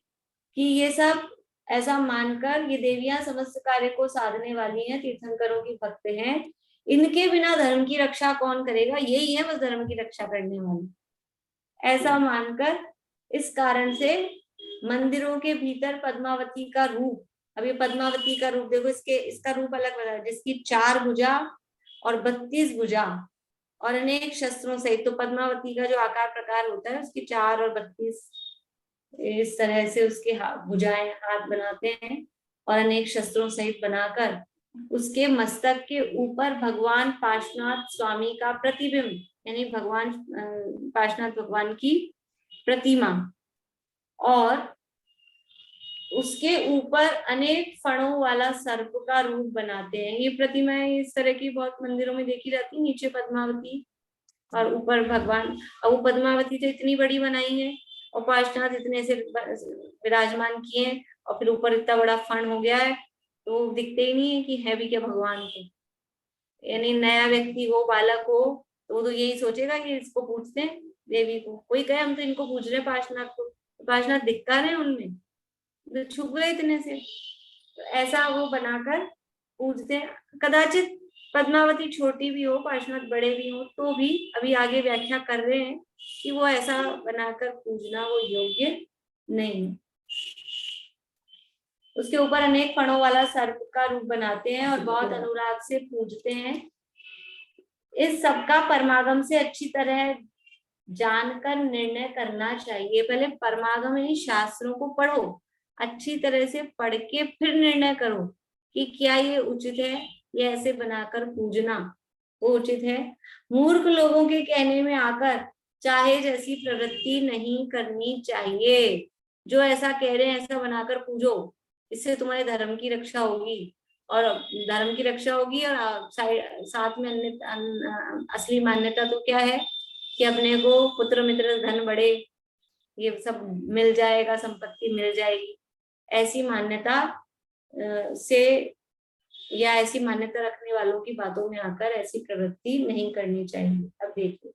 कि ये सब ऐसा मानकर ये देवियां समस्त कार्य को साधने वाली हैं, तीर्थंकरों की भक्त हैं, इनके बिना धर्म की रक्षा कौन करेगा, यही है बस धर्म की रक्षा करने वाली, ऐसा मानकर इस कारण से मंदिरों के भीतर पद्मावती का रूप, अब ये पद्मावती का रूप देखो, इसका रूप अलग बना है, जिसकी 4 भुजा और 32 भुजा और अनेक शस्त्रों सहित, तो पद्मावती का जो आकार प्रकार होता है उसकी 4 और 32 इस तरह से उसके भुजाएं हाथ बनाते हैं और अनेक शस्त्रों सहित बनाकर उसके मस्तक के ऊपर भगवान पार्श्वनाथ स्वामी का प्रतिबिंब, यानी भगवान पार्श्वनाथ भगवान की प्रतिमा, और उसके ऊपर अनेक फणों वाला सर्प का रूप बनाते हैं। ये प्रतिमाएं इस तरह की बहुत मंदिरों में देखी जाती है, नीचे पद्मावती और ऊपर भगवान। और वो पद्मावती तो इतनी बड़ी बनाई है और पार्श्वनाथ इतने से विराजमान किए, और फिर ऊपर इतना बड़ा फण हो गया है, तो दिखते ही नहीं है कि है भी क्या भगवान के। यानी नया व्यक्ति हो, बालक हो, तो वो तो यही सोचेगा कि इसको पूछते हैं देवी को, कोई कहे हम तो इनको पूछ रहे हैं पार्श्वनाथ को, पार्श्वनाथ दिखता रहे उनमें, तो छुप गए इतने से, तो ऐसा वो बनाकर पूजते हैं। कदाचित पद्मावती छोटी भी हो, पार्श्वनाथ बड़े भी हो, तो भी अभी आगे व्याख्या कर रहे हैं कि वो ऐसा बनाकर पूजना वो योग्य नहीं है। उसके ऊपर अनेक फणों वाला सर्प का रूप बनाते हैं और बहुत अनुराग से पूजते हैं। इस सबका परमागम से अच्छी तरह जानकर निर्णय करना चाहिए। पहले परमागम यानी शास्त्रों को पढ़ो, अच्छी तरह से पढ़ के फिर निर्णय करो कि क्या ये उचित है, ये ऐसे बनाकर पूजना वो उचित है। मूर्ख लोगों के कहने में आकर चाहे जैसी प्रवृत्ति नहीं करनी चाहिए। जो ऐसा कह रहे हैं ऐसा बनाकर पूजो, इससे तुम्हारे धर्म की रक्षा होगी, और धर्म की रक्षा होगी और साथ में असली मान्यता तो क्या है कि अपने को पुत्र मित्र धन बड़े ये सब मिल जाएगा, संपत्ति मिल जाएगी, ऐसी मान्यता से या ऐसी मान्यता रखने वालों की बातों में आकर ऐसी प्रवृत्ति नहीं करनी चाहिए। अब देखिए,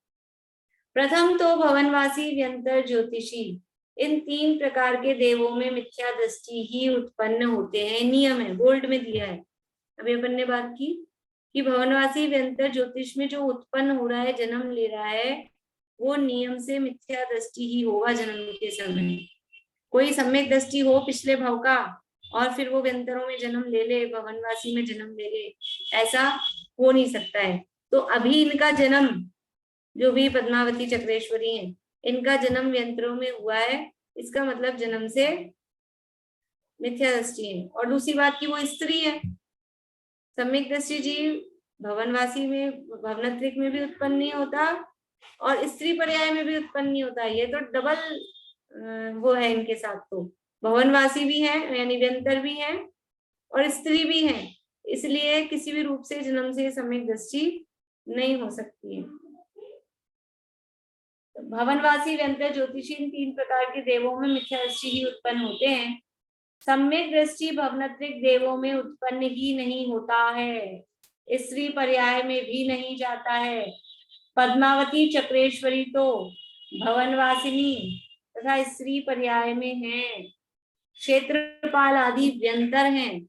प्रथम तो भवनवासी, व्यंतर, ज्योतिषी, इन 3 प्रकार के देवों में मिथ्या दृष्टि ही उत्पन्न होते हैं। नियम है, बोल्ड में दिया है, अभी अपन ने बात की कि भवनवासी, व्यंतर, ज्योतिष में जो उत्पन्न हो रहा है, जन्म ले रहा है, वो नियम से मिथ्या दृष्टि ही होगा जन्म के समय। कोई सम्यक दृष्टि हो पिछले भव का और फिर वो व्यंतरों में जन्म ले ले, भवनवासी में जन्म ले ले, ऐसा हो नहीं सकता है। तो अभी इनका जन्म, जो भी पद्मावती चक्रेश्वरी हैं, इनका जन्म व्यंतरों में हुआ है, इसका मतलब जन्म से मिथ्या दृष्टि है। और दूसरी बात की वो स्त्री है, सम्यक दृष्टि जीव भवनवासी में, भवनत्रिक में भी उत्पन्न नहीं होता और स्त्री पर्याय में भी उत्पन्न नहीं होता। ये तो डबल वो है इनके साथ, तो भवनवासी भी है यानी व्यंतर भी है और स्त्री भी है, इसलिए किसी भी रूप से जन्म से सम्यक दृष्टि नहीं हो सकती है। भवनवासी, व्यंतर, ज्योतिषी, इन 3 प्रकार के देवों में मिथ्या दृष्टि ही उत्पन्न होते हैं। सम्यक दृष्टि भवनत्रिक देवों में उत्पन्न ही नहीं होता है, स्त्री पर्याय में भी नहीं जाता है। पद्मावती चक्रेश्वरी तो भवनवासिनी तथा स्त्री पर्याय में है, क्षेत्रपाल आदि व्यंतर हैं।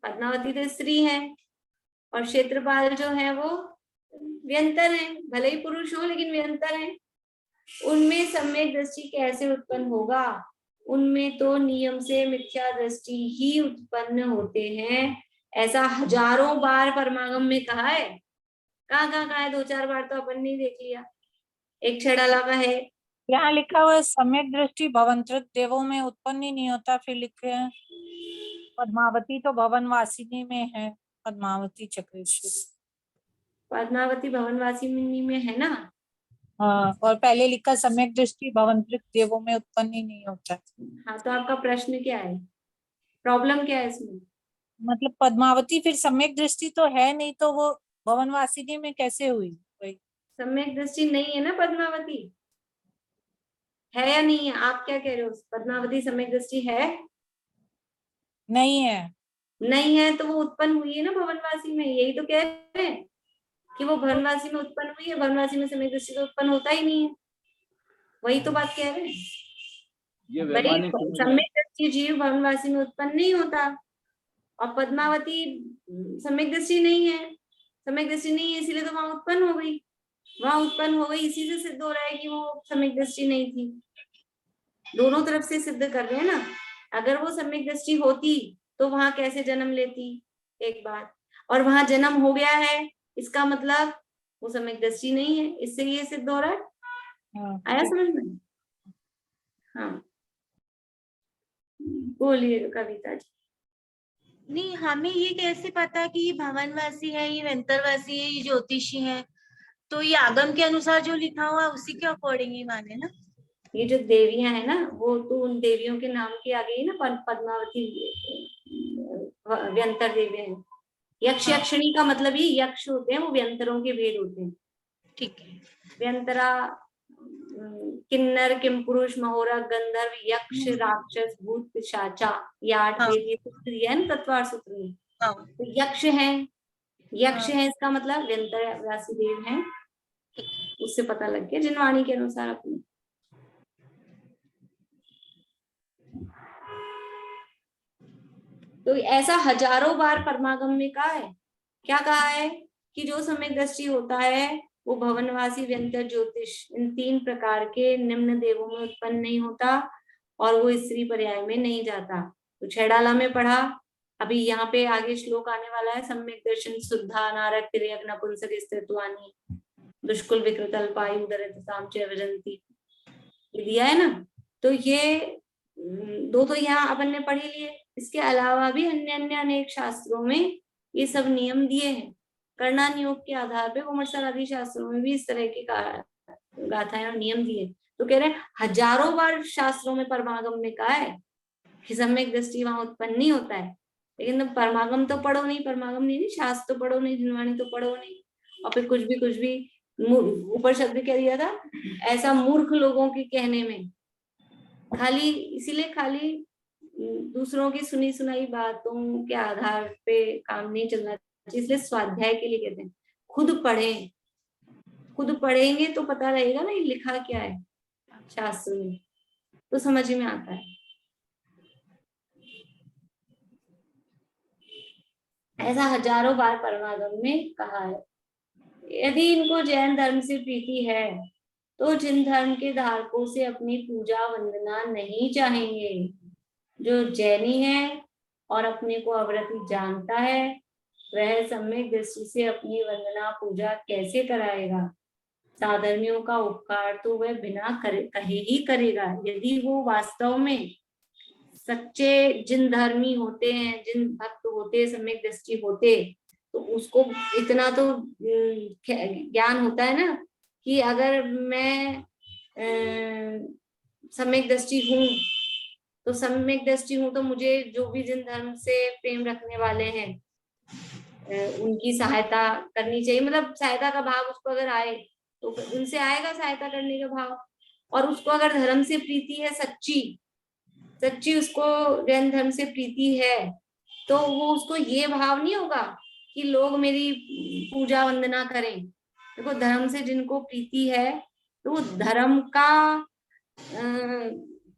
पद्मावती तो स्त्री है और क्षेत्रपाल जो है वो व्यंतर हैं, भले ही पुरुष हो लेकिन व्यंतर हैं। उनमें सम्यक दृष्टि कैसे उत्पन्न होगा? उनमें तो नियम से मिथ्या दृष्टि ही उत्पन्न होते हैं। ऐसा हजारों बार परमागम में कहा है। कहाँ कहा है? 2-4 बार तो अपन ने देख लिया। एक छड़ाला का है, यहाँ लिखा हुआ है सम्यक दृष्टि भवनत्रिक देवों में उत्पन्न ही नहीं होता। फिर लिखे हैं पद्मावती तो भवनवासिनी में है, पद्मावती चक्रेश्वरी, पद्मावती भवनवासिनी में है ना। हाँ, और पहले लिखा सम्यक दृष्टि भवनत्रिक देवों में उत्पन्न ही नहीं होता। हाँ, तो आपका प्रश्न क्या है? प्रॉब्लम क्या है इसमें? मतलब पद्मावती फिर सम्यक दृष्टि तो है नहीं, तो वो भवनवासिनी में कैसे हुई? वही सम्यक दृष्टि नहीं है ना पद्मावती, है या नहीं है? आप क्या कह रहे हो, पद्मावती सम्यक दृष्टि है? नहीं है। नहीं है तो वो उत्पन्न हुई है ना भवनवासी में, यही तो कह रहे हैं कि वो भवनवासी में उत्पन्न हुई है। भवनवासी में सम्यक दृष्टि तो उत्पन्न होता ही नहीं है, वही तो बात कह रहे हैं भाई। सम्यक दृष्टि जीव भवनवासी में उत्पन्न नहीं होता, और पद्मावती सम्यक दृष्टि नहीं है, सम्यक दृष्टि नहीं है इसीलिए तो वहां उत्पन्न हो गई। वहां उत्पन्न हो गई, इसी से सिद्ध हो रहा है कि वो सम्यक दृष्टि नहीं थी। दोनों तरफ से सिद्ध कर रहे हैं ना। अगर वो सम्यक दृष्टि होती तो वहां कैसे जन्म लेती एक बार, और वहां जन्म हो गया है, इसका मतलब वो सम्यक दृष्टि नहीं है, इससे ये सिद्ध हो रहा है। आया समझ में? हाँ बोलिए कविता जी। नहीं, हमें ये कैसे पता कि ये भवनवासी है, ये व्यंतरवासी है, ये ज्योतिषी है? तो ये आगम के अनुसार जो लिखा हुआ है उसी के अकॉर्डिंग ही माने ना। ये जो देवियां है ना, वो तो उन देवियों के नाम के आगे ही ना पद्मावती व्यंतर देवी है। यक्ष यक्षिणी का मतलब ही यक्ष होते हैं, वो व्यंतरों के भेद होते हैं। ठीक है। व्यंतरा किन्नर, किम पुरुष, महोरा, गंधर्व, यक्ष, राक्षस, भूत, पिशाचा, ये 8 भेद ये सूत्र दिया है ना तत्वार सूत्र में। तो यक्ष है, यक्ष है इसका मतलब व्यंतर वासुदेव है, उससे पता लग गया जिनवाणी के अनुसार अपनी। तो ऐसा हजारों बार परमागम में कहा है। क्या कहा है कि जो सम्यक दृष्टि होता है वो भवनवासी, व्यंतर, ज्योतिष, इन 3 प्रकार के निम्न देवों में उत्पन्न नहीं होता, और वो स्त्री पर्याय में नहीं जाता। तो छेड़ाला में पढ़ा, अभी यहाँ पे आगे श्लोक आने वाला है। सम्यक दर्शन शुद्धा नारक तिर्यक नपुंसक स्त्रीत्वानि दुष्कुल विकृत अल्पायु दरिद्रताम च विजंती, ये दिया है ना। तो ये 2 तो यहाँ अपन ने पढ़ ही लिए। इसके अलावा भी अन्य अन्य अनेक शास्त्रों में ये सब नियम दिए हैं। करना नियोग के आधार पे कुमारसर आदि शास्त्रों में भी इस तरह की गाथाएं और नियम दिए। तो कह रहे हैं हजारों बार शास्त्रों में परमागम में कहा है कि सम्यक दृष्टि वहां उत्पन्न नहीं होता है, लेकिन तुम परमागम तो पढ़ो नहीं, परमागम नहीं, शास्त्र तो पढ़ो नहीं, जिनवाणी तो पढ़ो नहीं, और फिर कुछ भी ऊपर शब्द क्या दिया था, ऐसा मूर्ख लोगों के कहने में खाली, इसीलिए खाली दूसरों की सुनी सुनाई बातों के आधार पे काम नहीं चलना चाहिए। इसलिए स्वाध्याय के लिए कहते हैं खुद पढ़ें, खुद पढ़ेंगे तो पता रहेगा ना ये लिखा क्या है शास्त्र में, तो समझ में आता है। ऐसा हजारों बार परमागम में कहा है। यदि इनको जैन धर्म से प्रीति है तो जिन धर्म के धारकों से अपनी पूजा वंदना नहीं चाहेंगे, जो जैनी है और अपने को अव्रती जानता है, वह सम्यक दृष्टि से अपनी वंदना पूजा कैसे कराएगा? साधर्मियों का उपकार तो वह बिना कहे ही करेगा। यदि वो वास्तव में सच्चे जिन धर्मी होते हैं, जिन भक्त होते, सम्यक दृष्टि होते, तो उसको इतना तो ज्ञान होता है ना कि अगर मैं सम्यक दृष्टि हूँ तो सम्यक दृष्टि हूँ तो मुझे जो भी जिन धर्म से प्रेम रखने वाले हैं उनकी सहायता करनी चाहिए। मतलब सहायता का भाव उसको अगर आए तो उनसे आएगा सहायता करने का भाव, और उसको अगर धर्म से प्रीति है, सच्ची उसको जैन धर्म से प्रीति है, तो वो उसको ये भाव नहीं होगा कि लोग मेरी पूजा वंदना करें। देखो धर्म से जिनको प्रीति है तो वो धर्म का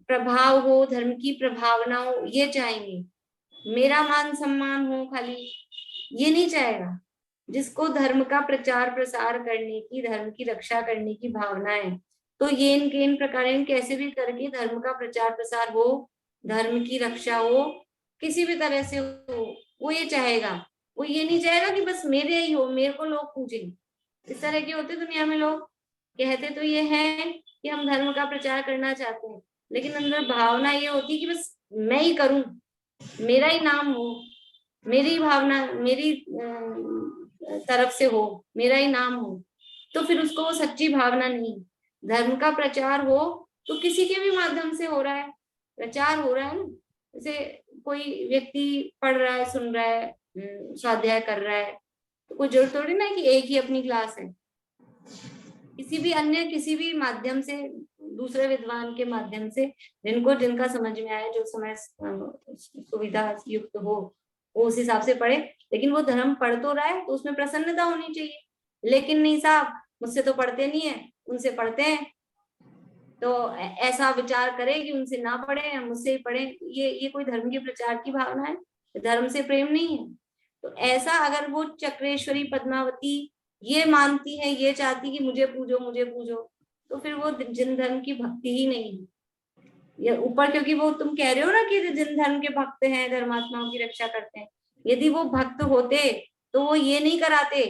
प्रभाव हो, धर्म की प्रभावना हो, ये चाहेंगे। मेरा मान सम्मान हो खाली ये नहीं चाहेगा। जिसको धर्म का प्रचार प्रसार करने की, धर्म की रक्षा करने की भावना है, तो ये इन प्रकार कैसे भी करके धर्म का प्रचार प्रसार हो, धर्म की रक्षा हो, किसी भी तरह से हो, वो ये चाहेगा। वो ये नहीं चाहेगा कि बस मेरे ही हो, मेरे को लोग पूजें। इस तरह के होते दुनिया में लोग, कहते तो ये है कि हम धर्म का प्रचार करना चाहते हैं, लेकिन अंदर भावना ये होती है कि बस मैं ही करूं, मेरा ही नाम हो, मेरी भावना मेरी तरफ से हो, मेरा ही नाम हो, तो फिर उसको वो सच्ची भावना नहीं। धर्म का प्रचार हो तो किसी के भी माध्यम से हो रहा है, प्रचार हो रहा है ना। जैसे कोई व्यक्ति पढ़ रहा है, सुन रहा है, स्वाध्याय कर रहा है, तो कोई जरूरत थोड़ी ना है कि एक ही अपनी क्लास है। किसी भी माध्यम से, दूसरे विद्वान के माध्यम से जिनका समझ में आए, जो समय सुविधा युक्त हो, वो उस हिसाब से पढ़े। लेकिन वो धर्म पढ़ तो रहा है तो उसमें प्रसन्नता होनी चाहिए। लेकिन नहीं साहब, मुझसे तो पढ़ते नहीं है, उनसे पढ़ते हैं, तो ऐसा विचार करे कि उनसे ना पढ़े, मुझसे ही पढ़े। ये कोई धर्म के प्रचार की भावना है? धर्म से प्रेम नहीं है। तो ऐसा अगर वो चक्रेश्वरी पद्मावती ये मानती है, ये चाहती कि मुझे पूजो मुझे पूजो, तो फिर वो जिन धर्म की भक्ति ही नहीं है। ये ऊपर क्योंकि वो तुम कह रहे हो ना कि जिन धर्म के भक्त हैं, धर्मात्माओं की रक्षा करते हैं, यदि वो भक्त होते तो वो ये नहीं कराते।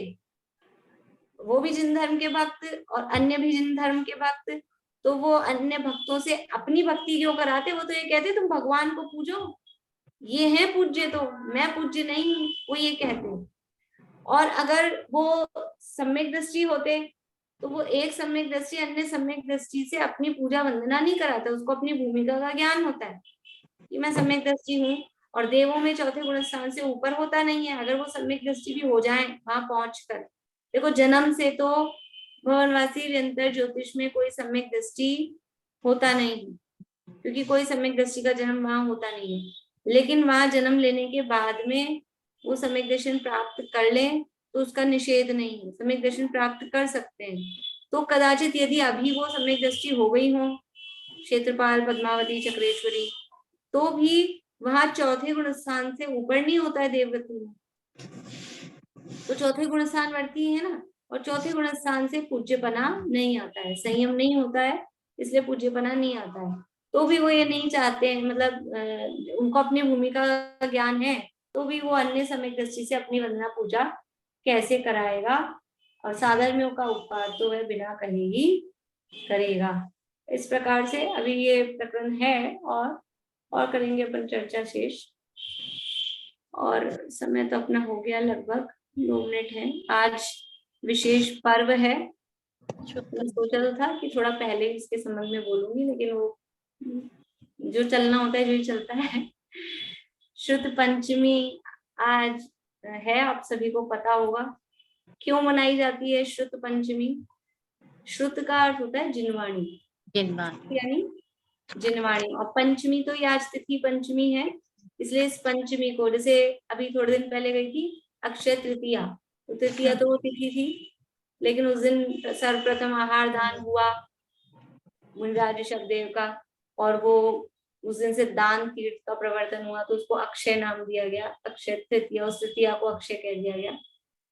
वो भी जिन धर्म के भक्त और अन्य भी जिन धर्म के भक्त, तो वो अन्य भक्तों से अपनी भक्ति क्यों कराते? वो तो ये कहते तुम भगवान को पूजो, ये है पूज्य, तो मैं पूज्य नहीं हूँ, वो ये कहते। और अगर वो सम्यक दृष्टि होते तो वो एक सम्यक दृष्टि अन्य सम्यक दृष्टि से अपनी पूजा वंदना नहीं कराता, उसको अपनी भूमिका का ज्ञान होता है कि मैं सम्यक दृष्टि हूँ। और देवों में चौथे गुण स्थान से ऊपर होता नहीं है। अगर वो सम्यक दृष्टि भी हो जाए वहां पहुंचकर, देखो जन्म से तो भवनवासी व्यंतर ज्योतिष में कोई सम्यक दृष्टि होता नहीं, क्योंकि कोई सम्यक दृष्टि का जन्म वहां होता नहीं है। लेकिन वहां जन्म लेने के बाद में वो सम्यक दर्शन प्राप्त कर ले तो उसका निषेध नहीं है, सम्यक दर्शन प्राप्त कर सकते हैं। तो कदाचित यदि अभी वो सम्यक दृष्टि हो गई हो, क्षेत्रपाल, पद्मावती, चक्रेश्वरी, तो भी वहां चौथे गुण स्थान से ऊपर नहीं होता है देवगति में। तो चौथे गुण स्थान वर्ती है ना, और चौथे गुण स्थान से पूज्यपना नहीं आता है, संयम नहीं होता है, इसलिए पूज्यपना नहीं आता है। तो भी वो ये नहीं चाहते हैं, मतलब उनको अपनी भूमिका का ज्ञान है, तो भी वो अन्य सम्यक दृष्टि से अपनी वंदना पूजा कैसे कराएगा, और साधर्मियों का उपकार तो वह बिना कहे ही करेगा। इस प्रकार से अभी ये प्रकरण है, और करेंगे अपन चर्चा शेष। और समय तो अपना हो गया, लगभग 2 मिनट है। आज विशेष पर्व है, सोचा तो था कि थोड़ा पहले इसके संबंध में बोलूंगी, लेकिन वो जो चलना होता है जो ही चलता है। शुद्ध पंचमी आज है, आप सभी को पता होगा क्यों मनाई जाती है शुद्ध पंचमी। शुद्ध का अर्थ होता है जिनवाणी, यानी जिनवाणी, और पंचमी तो ये आज तिथि पंचमी है, इसलिए इस पंचमी को, जैसे अभी थोड़े दिन पहले गई थी अक्षय तृतीया, तो तृतीया तो वो तिथि थी, लेकिन उस दिन सर्वप्रथम आहार दान हुआ मुनिराज ऋषभदेव का, और वो उस दिन से दान तीर्थ का प्रवर्तन हुआ, तो उसको अक्षय नाम दिया गया, अक्षय तृतीया, उस तृतीया को अक्षय कह दिया गया।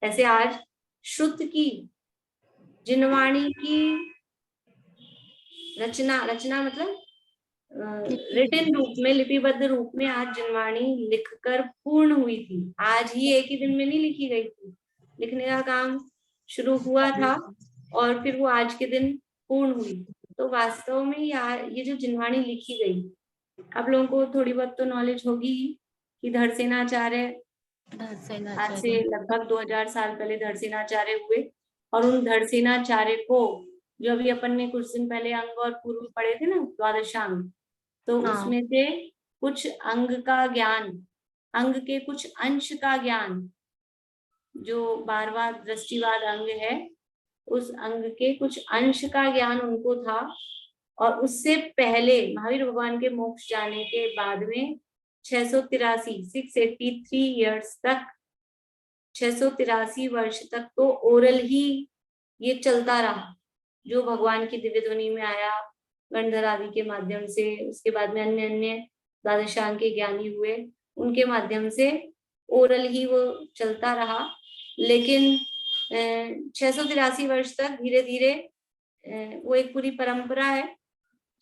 ऐसे आज शुद्ध की जिनवाणी की रचना मतलब रिटन रूप में, लिपिबद्ध रूप में आज जिनवाणी लिखकर पूर्ण हुई थी। आज ही एक ही दिन में नहीं लिखी गई थी, लिखने का काम शुरू हुआ था और फिर वो आज के दिन पूर्ण हुई। तो वास्तव में ये जो जिनवाणी लिखी गई, आप लोगों को थोड़ी बहुत तो नॉलेज होगी कि धड़सेनाचार्य आज से लगभग 2000 साल पहले धड़सेनाचार्य हुए, और उन धड़सेनाचार्य को जो अभी अपन ने कुछ दिन पहले अंग और पूर्व पढ़े थे ना, द्वादशांग, तो उसमें से कुछ अंग का ज्ञान, अंग के कुछ अंश का ज्ञान, जो 12वां दृष्टिवाद अंग है, उस अंग के कुछ अंश का ज्ञान उनको था। और उससे पहले महावीर भगवान के मोक्ष जाने के बाद में 683 ईयर्स तक, 683 वर्ष तक तो ओरल ही ये चलता रहा, जो भगवान की दिव्य ध्वनि में आया गंधर आदि के माध्यम से, उसके बाद में अन्य अन्य द्वादशांग के ज्ञानी हुए, उनके माध्यम से ओरल ही वो चलता रहा। लेकिन 683 वर्ष तक धीरे धीरे वो एक पूरी परंपरा है,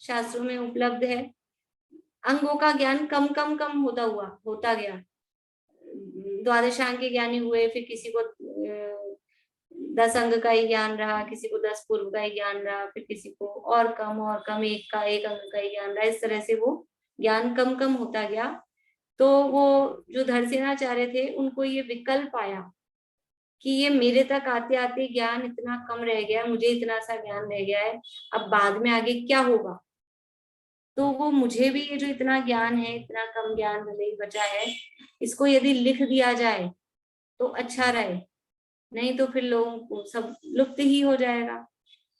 शास्त्रों में उपलब्ध है। अंगों का ज्ञान कम होता गया। द्वादशांग के ज्ञानी हुए, फिर किसी को 10 अंग का ही ज्ञान रहा, किसी को 10 पूर्व का ही ज्ञान रहा, फिर किसी को और कम एक अंग का ही ज्ञान रहा। इस तरह से वो ज्ञान कम होता गया। तो वो जो धड़सेनाचार्य थे, उनको ये विकल्प आया कि ये मेरे तक आते आते ज्ञान इतना कम रह गया, मुझे इतना सा ज्ञान रह गया है, अब बाद में आगे क्या होगा। तो वो मुझे भी ये जो इतना ज्ञान है, इतना कम ज्ञान भले ही बचा है, इसको यदि लिख दिया जाए तो अच्छा रहे, नहीं तो फिर लोगों को सब लुप्त ही हो जाएगा।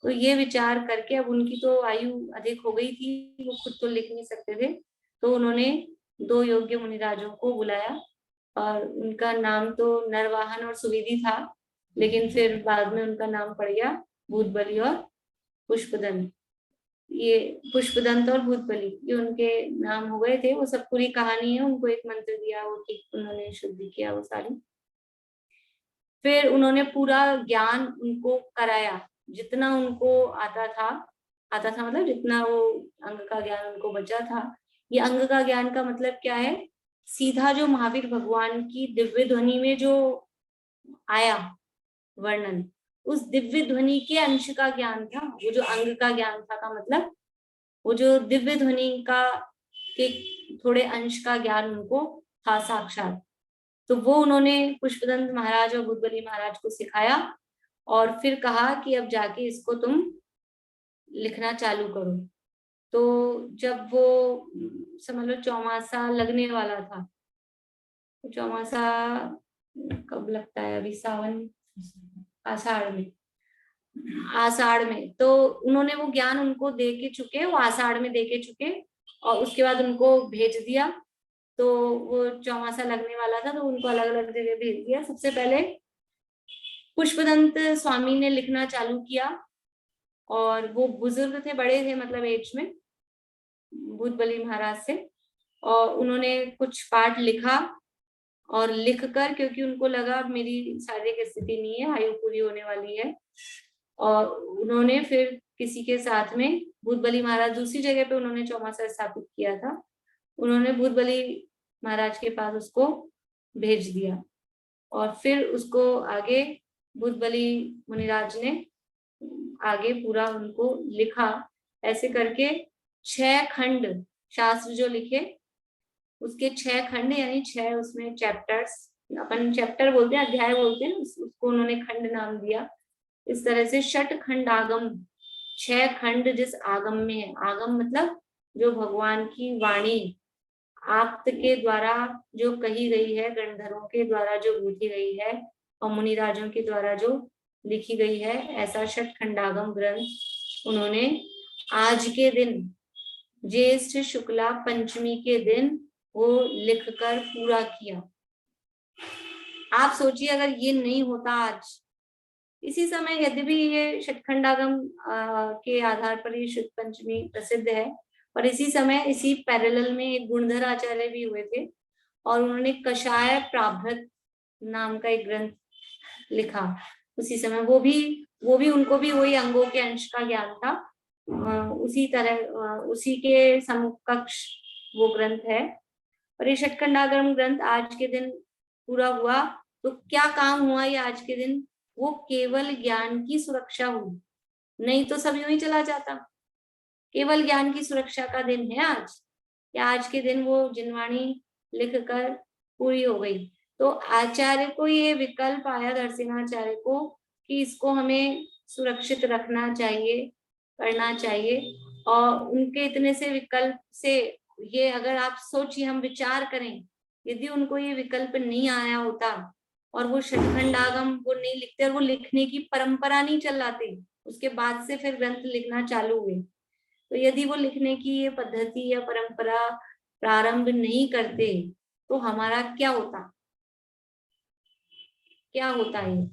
तो ये विचार करके, अब उनकी तो आयु अधिक हो गई थी, वो खुद तो लिख नहीं सकते थे, तो उन्होंने 2 योग्य मुनिराजों को बुलाया, और उनका नाम तो नरवाहन और सुविधि था, लेकिन फिर बाद में उनका नाम पड़ गया भूतबली और पुष्पदंत। ये पुष्पदंत और भूतबली ये उनके नाम हो गए थे। वो सब पूरी कहानी है, उनको एक मंत्र दिया, वो ठीक उन्होंने शुद्ध किया वो सारी। फिर उन्होंने पूरा ज्ञान उनको कराया, जितना उनको आता था मतलब जितना वो अंग का ज्ञान उनको बचा था। ये अंग का ज्ञान का मतलब क्या है? सीधा जो महावीर भगवान की दिव्य ध्वनि में जो आया वर्णन, उस दिव्य ध्वनि के अंश का ज्ञान था। वो जो अंग का ज्ञान था का मतलब वो जो दिव्य ध्वनि का के थोड़े अंश का ज्ञान उनको था साक्षात। तो वो उन्होंने पुष्पदंत महाराज और भूतबली महाराज को सिखाया, और फिर कहा कि अब जाके इसको तुम लिखना चालू करो। तो जब वो समझ लो चौमासा लगने वाला था, तो चौमासा कब लगता है? अभी सावन, आषाढ़ में तो उन्होंने वो ज्ञान उनको दे के चुके, वो आषाढ़ में दे के चुके, और उसके बाद उनको भेज दिया। तो वो चौमासा लगने वाला था, तो उनको अलग अलग जगह भेज दिया। सबसे पहले पुष्पदंत स्वामी ने लिखना चालू किया, और वो बुजुर्ग थे, बड़े थे मतलब एज में, भूतबली महाराज से, और उन्होंने कुछ पाठ लिखा, और लिखकर, क्योंकि उनको लगा मेरी शारीरिक स्थिति नहीं है, आयु पूरी होने वाली है, और उन्होंने फिर किसी के साथ में, भूतबली महाराज दूसरी जगह पे उन्होंने चौमासा स्थापित किया था, उन्होंने भूतबली महाराज के पास उसको भेज दिया, और फिर उसको आगे भूतबली मुनिराज ने आगे पूरा उनको लिखा। ऐसे करके 6 खंड शास्त्र जो लिखे, उसके 6 खंड, यानी 6 उसमें चैप्टर्स, अपन चैप्टर बोलते हैं, अध्याय बोलते हैं, उसको उन्होंने खंड नाम दिया। इस तरह से 6 खंड आगम, 6 खंड जिस आगम में है, आगम मतलब जो भगवान की वाणी आप्त के द्वारा जो कही गई है, गणधरों के द्वारा जो बूझी गई है, और मुनिराजों के द्वारा जो लिखी गई है, ऐसा 6 खंडागम ग्रंथ उन्होंने आज के दिन, ज्येष्ठ शुक्ला पंचमी के दिन वो लिखकर पूरा किया। आप सोचिए अगर ये नहीं होता आज, इसी समय, यद्यपि ये षटखंडागम के आधार पर ये शुक्ल पंचमी प्रसिद्ध है, पर इसी समय इसी पैरेलल में एक गुणधर आचार्य भी हुए थे, और उन्होंने कषाय प्राभृत नाम का एक ग्रंथ लिखा उसी समय। वो भी उनको भी वही अंगों के अंश का ज्ञान था, उसी तरह उसी के समकक्ष वो ग्रंथ है। और ये षटखंडागम ग्रंथ आज के दिन पूरा हुआ, तो क्या काम हुआ ये आज के दिन? वो केवल ज्ञान की सुरक्षा हुई, नहीं तो सब यूं ही चला जाता। केवल ज्ञान की सुरक्षा का दिन है आज, या आज के दिन वो जिनवाणी लिखकर पूरी हो गई। तो आचार्य को ये विकल्प आया, धरसिंहाचार्य को, कि इसको हमें सुरक्षित रखना चाहिए, करना चाहिए। और उनके इतने से विकल्प से, ये अगर आप सोचिए, हम विचार करें, यदि उनको ये विकल्प नहीं आया होता और वो षटखंडागम वो नहीं लिखते, और वो लिखने की परंपरा नहीं चलाते, उसके बाद से फिर ग्रंथ लिखना चालू हुए, तो यदि वो लिखने की ये पद्धति या परंपरा प्रारंभ नहीं करते, तो हमारा क्या होता? क्या होता है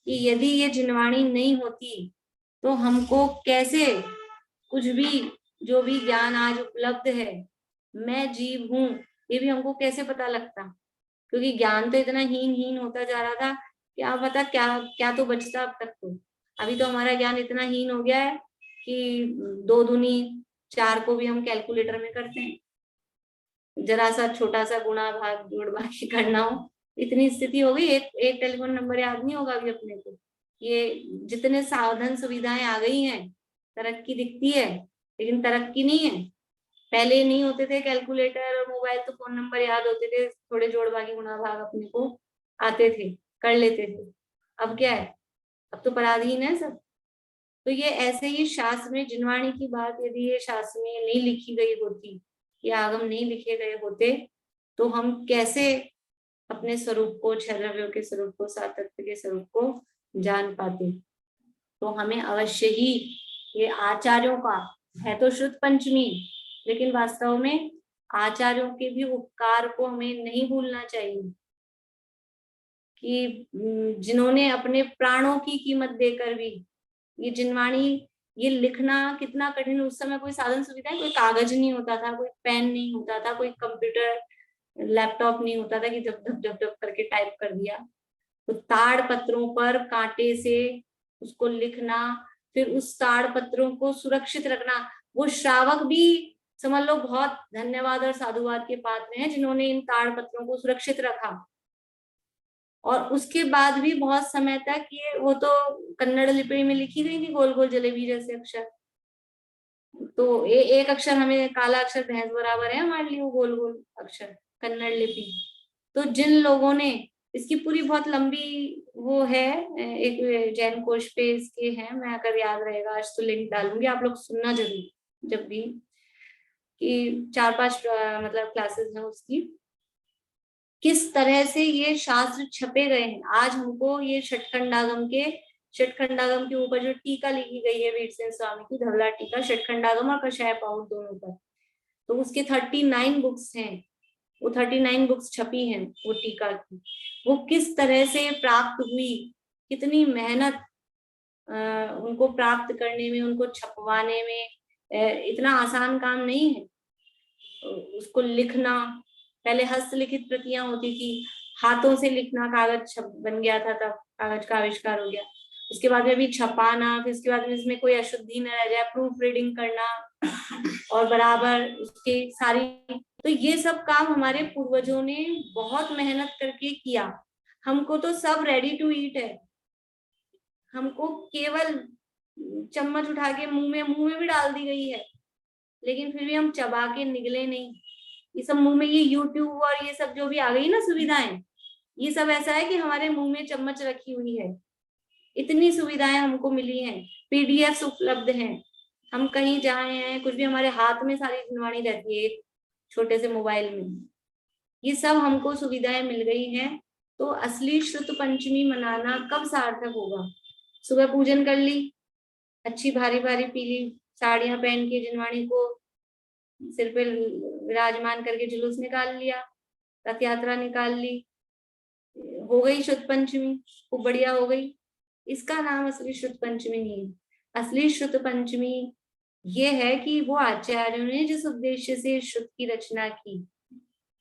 कि यदि ये जिनवाणी नहीं होती, तो हमको कैसे कुछ भी, जो भी ज्ञान आज उपलब्ध है, मैं जीव हूं, ये भी हमको कैसे पता लगता? क्योंकि ज्ञान तो इतना हीन होता जा रहा था, क्या पता क्या क्या तो बचता अब तक। तो अभी तो हमारा ज्ञान इतना हीन हो गया है कि 2 दूनी 4 को भी हम कैलकुलेटर में करते हैं, जरा सा छोटा सा गुणा भाग जोड़ बाकी करना हो, इतनी स्थिति हो गई। एक टेलीफोन नंबर याद नहीं होगा अभी अपने को। ये जितने साधन सुविधाएं आ गई हैं, तरक्की दिखती है, लेकिन तरक्की नहीं है। पहले नहीं होते थे कैलकुलेटर और मोबाइल, तो फोन नंबर याद होते थे, थोड़े जोड़ बाकी गुणा भाग अपने को आते थे, कर लेते थे। अब क्या है? अब तो पराधीन है सब। तो ये ऐसे ही शास्त्र में जिनवाणी की बात यदि ये शास्त्र में नहीं लिखी गई होती, ये आगम नहीं लिखे गए होते, तो हम कैसे अपने स्वरूप को, छह द्रव्यों के स्वरूप को, सात तत्व के स्वरूप को जान पाते। तो हमें अवश्य ही ये आचार्यों का, है तो शुद्ध पंचमी, लेकिन वास्तव में आचार्यों के भी उपकार को हमें नहीं भूलना चाहिए, कि जिन्होंने अपने प्राणों की कीमत देकर भी ये जिनवाणी, ये लिखना कितना कठिन, उस समय कोई साधन सुविधा, कोई कागज नहीं होता था, कोई पेन नहीं होता था, कोई कंप्यूटर लैपटॉप नहीं होता था कि जब जब जब जब करके टाइप कर दिया। तो ताड़ पत्रों पर कांटे से उसको लिखना, फिर उस ताड़ पत्रों को सुरक्षित रखना। वो श्रावक भी समझ लो बहुत धन्यवाद और साधुवाद के पात्र हैं जिन्होंने इन ताड़ पत्रों को सुरक्षित रखा। और उसके बाद भी बहुत समय तक ये, वो तो कन्नड़ लिपि में लिखी गई थी, गोल गोल जलेबी जैसे अक्षर। तो एक अक्षर हमें, काला अक्षर भैंस बराबर है हमारे लिए वो गोल गोल अक्षर कन्नड़ लिपि। तो जिन लोगों ने इसकी पूरी बहुत लंबी वो है, एक जैन कोश पे इसके हैं, मैं अगर याद रहेगा आज तो लिंक डालूंगी, आप लोग सुनना जरूर जब भी, कि 4-5 मतलब क्लासेस हैं उसकी, किस तरह से ये शास्त्र छपे गए हैं। आज हमको ये षटखंडागम के ऊपर जो टीका लिखी गई है वीरसेन स्वामी की, धवला टीका, षटखंडागम और कषाय पाउंड दोनों पर, तो उसके 39 बुक्स हैं, वो 39 बुक्स छपी हैं वो टीका की। वो किस तरह से प्राप्त हुई, कितनी मेहनत उनको प्राप्त करने में, उनको छपवाने में, इतना आसान काम नहीं है। उसको लिखना, पहले हस्तलिखित प्रतियां होती थी, हाथों से लिखना, कागज बन गया था, तब कागज का आविष्कार हो गया। उसके बाद में भी छपाना, फिर उसके बाद में इसमें कोई अशुद्धि न रह जाए, प्रूफ रीडिंग करना, और बराबर उसके सारी, तो ये सब काम हमारे पूर्वजों ने बहुत मेहनत करके किया। हमको तो सब रेडी टू ईट है, हमको केवल चम्मच उठा के मुंह में भी डाल दी गई है, लेकिन फिर भी हम चबा के निगले नहीं। ये सब मुंह में, ये यूट्यूब और ये सब जो भी आ गई ना सुविधाएं, ये सब ऐसा है कि हमारे मुंह में चम्मच रखी हुई है। इतनी सुविधाएं हमको मिली हैं, पीडीएफ उपलब्ध हैं, हम कहीं जाए हैं, कुछ भी हमारे हाथ में सारी जिनवाणी रहती है एक छोटे से मोबाइल में, ये सब हमको सुविधाएं मिल गई हैं। तो असली श्रुत पंचमी मनाना कब सार्थक होगा? सुबह पूजन कर ली, अच्छी भारी भारी पीली साड़ियां पहन के जिनवाणी को सिर पे विराजमान करके जुलूस निकाल लिया, रथ यात्रा निकाल ली, हो गई शुद्ध पंचमी, खूब बढ़िया हो गई। इसका नाम असली शुद्ध पंचमी नहीं है। असली शुद्ध पंचमी ये है कि वो आचार्यों ने जिस उद्देश्य से शुद्ध की रचना की,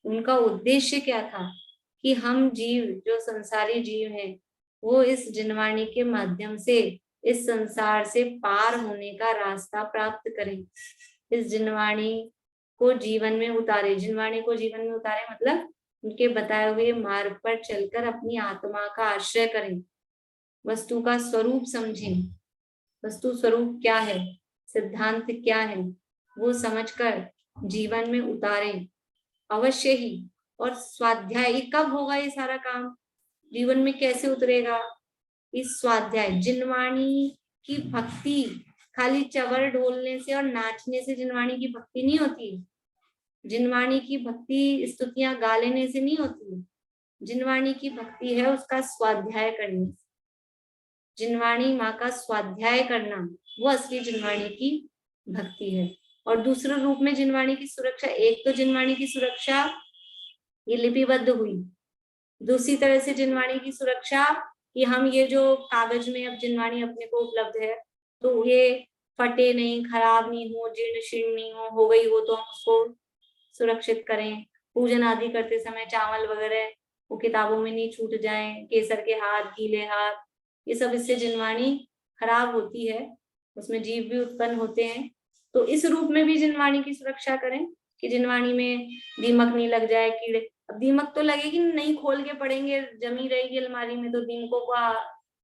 उनका उद्देश्य क्या था कि हम जीव, जो संसारी जीव हैं, वो इस जिनवाणी के माध्यम से इस संसार से पार होने का रास्ता प्राप्त करें, इस जिनवाणी को जीवन में उतारे। जिनवाणी को जीवन में उतारे मतलब उनके बताए हुए मार्ग पर चलकर अपनी आत्मा का आश्रय करें, वस्तु का स्वरूप समझें, वस्तु स्वरूप क्या है, सिद्धांत क्या है, वो समझकर जीवन में उतारें अवश्य ही। और स्वाध्याय कब होगा ये सारा काम, जीवन में कैसे उतरेगा? इस स्वाध्याय, जिनवाणी की भक्ति खाली चवर ढोलने से और नाचने से जिनवाणी की भक्ति नहीं होती। जिनवाणी की भक्ति स्तुतियां गा लेने से नहीं होती। जिनवाणी की भक्ति है उसका स्वाध्याय करने से। जिनवाणी माँ का स्वाध्याय करना, वो असली जिनवाणी की भक्ति है। और दूसरे रूप में जिनवाणी की सुरक्षा, एक तो जिनवाणी की सुरक्षा ये लिपिबद्ध हुई, दूसरी तरह से जिनवाणी की सुरक्षा कि हम ये जो कागज में अब जिनवाणी अपने को उपलब्ध है, तो ये फटे नहीं, खराब नहीं हो, जीर्ण शीर्ण नहीं हो गई हो तो हम उसको सुरक्षित करें। पूजन आदि करते समय चावल वगैरह वो किताबों में नहीं छूट जाएं, केसर के हाथ, गीले हाथ, ये सब इससे जिनवाणी खराब होती है, उसमें जीव भी उत्पन्न होते हैं। तो इस रूप में भी जिनवाणी की सुरक्षा करें कि जिनवाणी में दीमक नहीं लग जाए, कीड़े। अब दीमक तो लगेगी नहीं, खोल के पड़ेंगे, जमी रहेगी अलमारी में, तो दीमकों का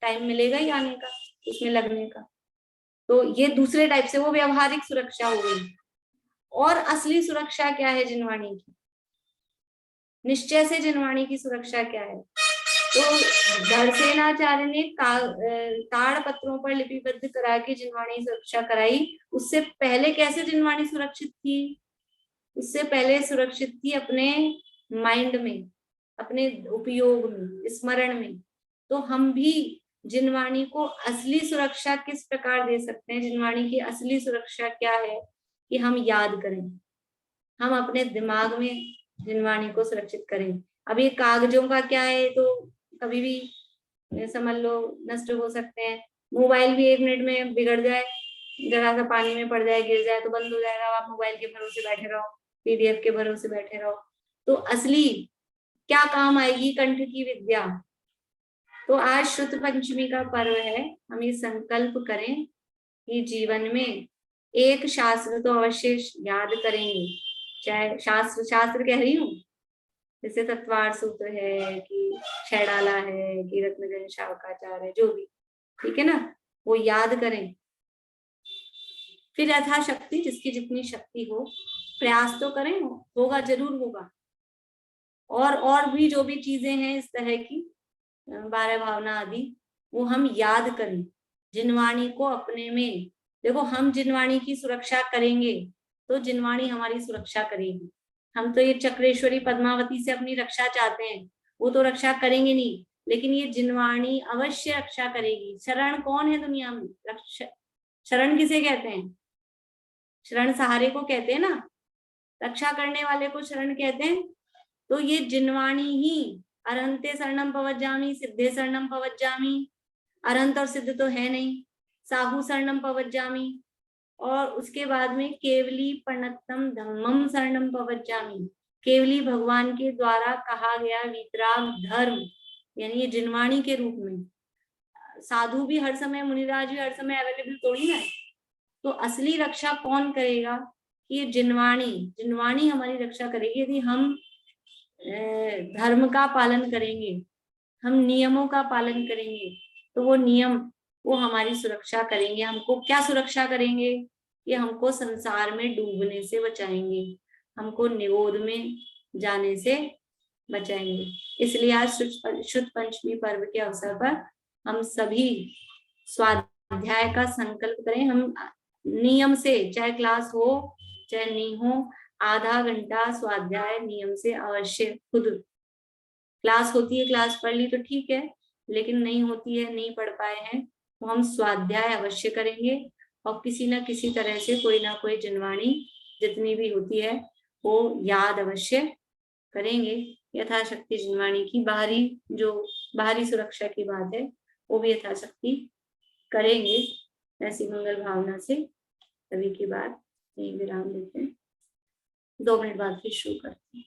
टाइम मिलेगा ही आने का, उसमें लगने का। तो ये दूसरे टाइप से वो व्यवहारिक सुरक्षा हो गई। और असली सुरक्षा क्या है जिनवाणी की? निश्चय से जिनवाणी की सुरक्षा क्या है? तो धरसेनाचार्य ने ताड़ पत्रों पर लिपिबद्ध करा के जिनवाणी सुरक्षा कराई। उससे पहले कैसे जिनवाणी सुरक्षित थी? उससे पहले सुरक्षित थी अपने माइंड में, अपने उपयोग में, स्मरण में। तो हम भी जिनवाणी को असली सुरक्षा किस प्रकार दे सकते हैं? जिनवाणी की असली सुरक्षा क्या है कि हम याद करें, हम अपने दिमाग में जिनवाणी को सुरक्षित करें। अब ये कागजों का क्या है, तो कभी भी समझ लो नष्ट हो सकते हैं। मोबाइल भी 1 मिनट में बिगड़ जाए, जरा सा पानी में पड़ जाए, गिर जाए तो बंद हो जाएगा। आप मोबाइल के भरोसे बैठे रहो, पीडीएफ के भरोसे बैठे रहो, तो असली क्या काम आएगी? कंठ की विद्या। तो आज शुद्ध पंचमी का पर्व है, हम ये संकल्प करें कि जीवन में एक शास्त्र तो अवश्य याद करेंगे। चाहे शास्त्र कह रही हूँ, जैसे तत्वार सूत्र है कि छैडाला है कि रत्नगंज शावकाचार है, जो भी, ठीक है ना, वो याद करें। फिर यथाशक्ति जिसकी जितनी शक्ति हो प्रयास तो करें, होगा, जरूर होगा। और भी जो भी चीजें हैं इस तरह की 12 भावना आदि, वो हम याद करें। जिनवाणी को अपने में देखो, हम जिनवाणी की सुरक्षा करेंगे तो जिनवाणी हमारी सुरक्षा करेगी। हम तो ये चक्रेश्वरी पद्मावती से अपनी रक्षा चाहते हैं, वो तो रक्षा करेंगे नहीं, लेकिन ये जिनवाणी अवश्य रक्षा करेगी। शरण कौन है दुनिया में? शरण किसे कहते हैं? शरण सहारे को कहते हैं ना, रक्षा करने वाले को शरण कहते हैं। तो ये जिनवाणी ही, अरहंते शरणम पवज्जामि, सिद्धे शरणम पवज्जामि, अरहंत और सिद्ध तो है नहीं, साहू शरणम पवज्जामि, और उसके बाद में केवली प्रणतम धम्मम शरणम पवज्जामि, केवली भगवान के द्वारा कहा गया वितराग धर्म, यानी ये जिनवाणी के रूप में। साधु भी हर समय, मुनिराज भी हर समय अवेलेबल थोड़ी ना है। तो असली रक्षा कौन करेगा? ये जिनवाणी हमारी रक्षा करेगी। यदि हम धर्म का पालन करेंगे, हम नियमों का पालन करेंगे, तो वो नियम वो हमारी सुरक्षा करेंगे। हमको क्या सुरक्षा करेंगे? ये हमको संसार में डूबने से बचाएंगे, हमको निगोद में जाने से बचाएंगे। इसलिए आज शुद्ध पंचमी पर्व के अवसर पर हम सभी स्वाध्याय का संकल्प करें। हम नियम से, चाहे क्लास हो चाहे नहीं हो, आधा घंटा स्वाध्याय नियम से अवश्य, खुद क्लास होती है, क्लास पढ़ ली तो ठीक है, लेकिन नहीं होती है, नहीं पढ़ पाए हैं, तो हम स्वाध्याय अवश्य करेंगे। और किसी ना किसी तरह से कोई ना कोई जिनवाणी जितनी भी होती है वो याद अवश्य करेंगे। यथाशक्ति जिनवाणी की बाहरी सुरक्षा की बात है, वो भी यथाशक्ति करेंगे। ऐसी मंगल भावना से सभी की बात यही विराम देते हैं। 2 मिनट बाद फिर शुरू करते हैं।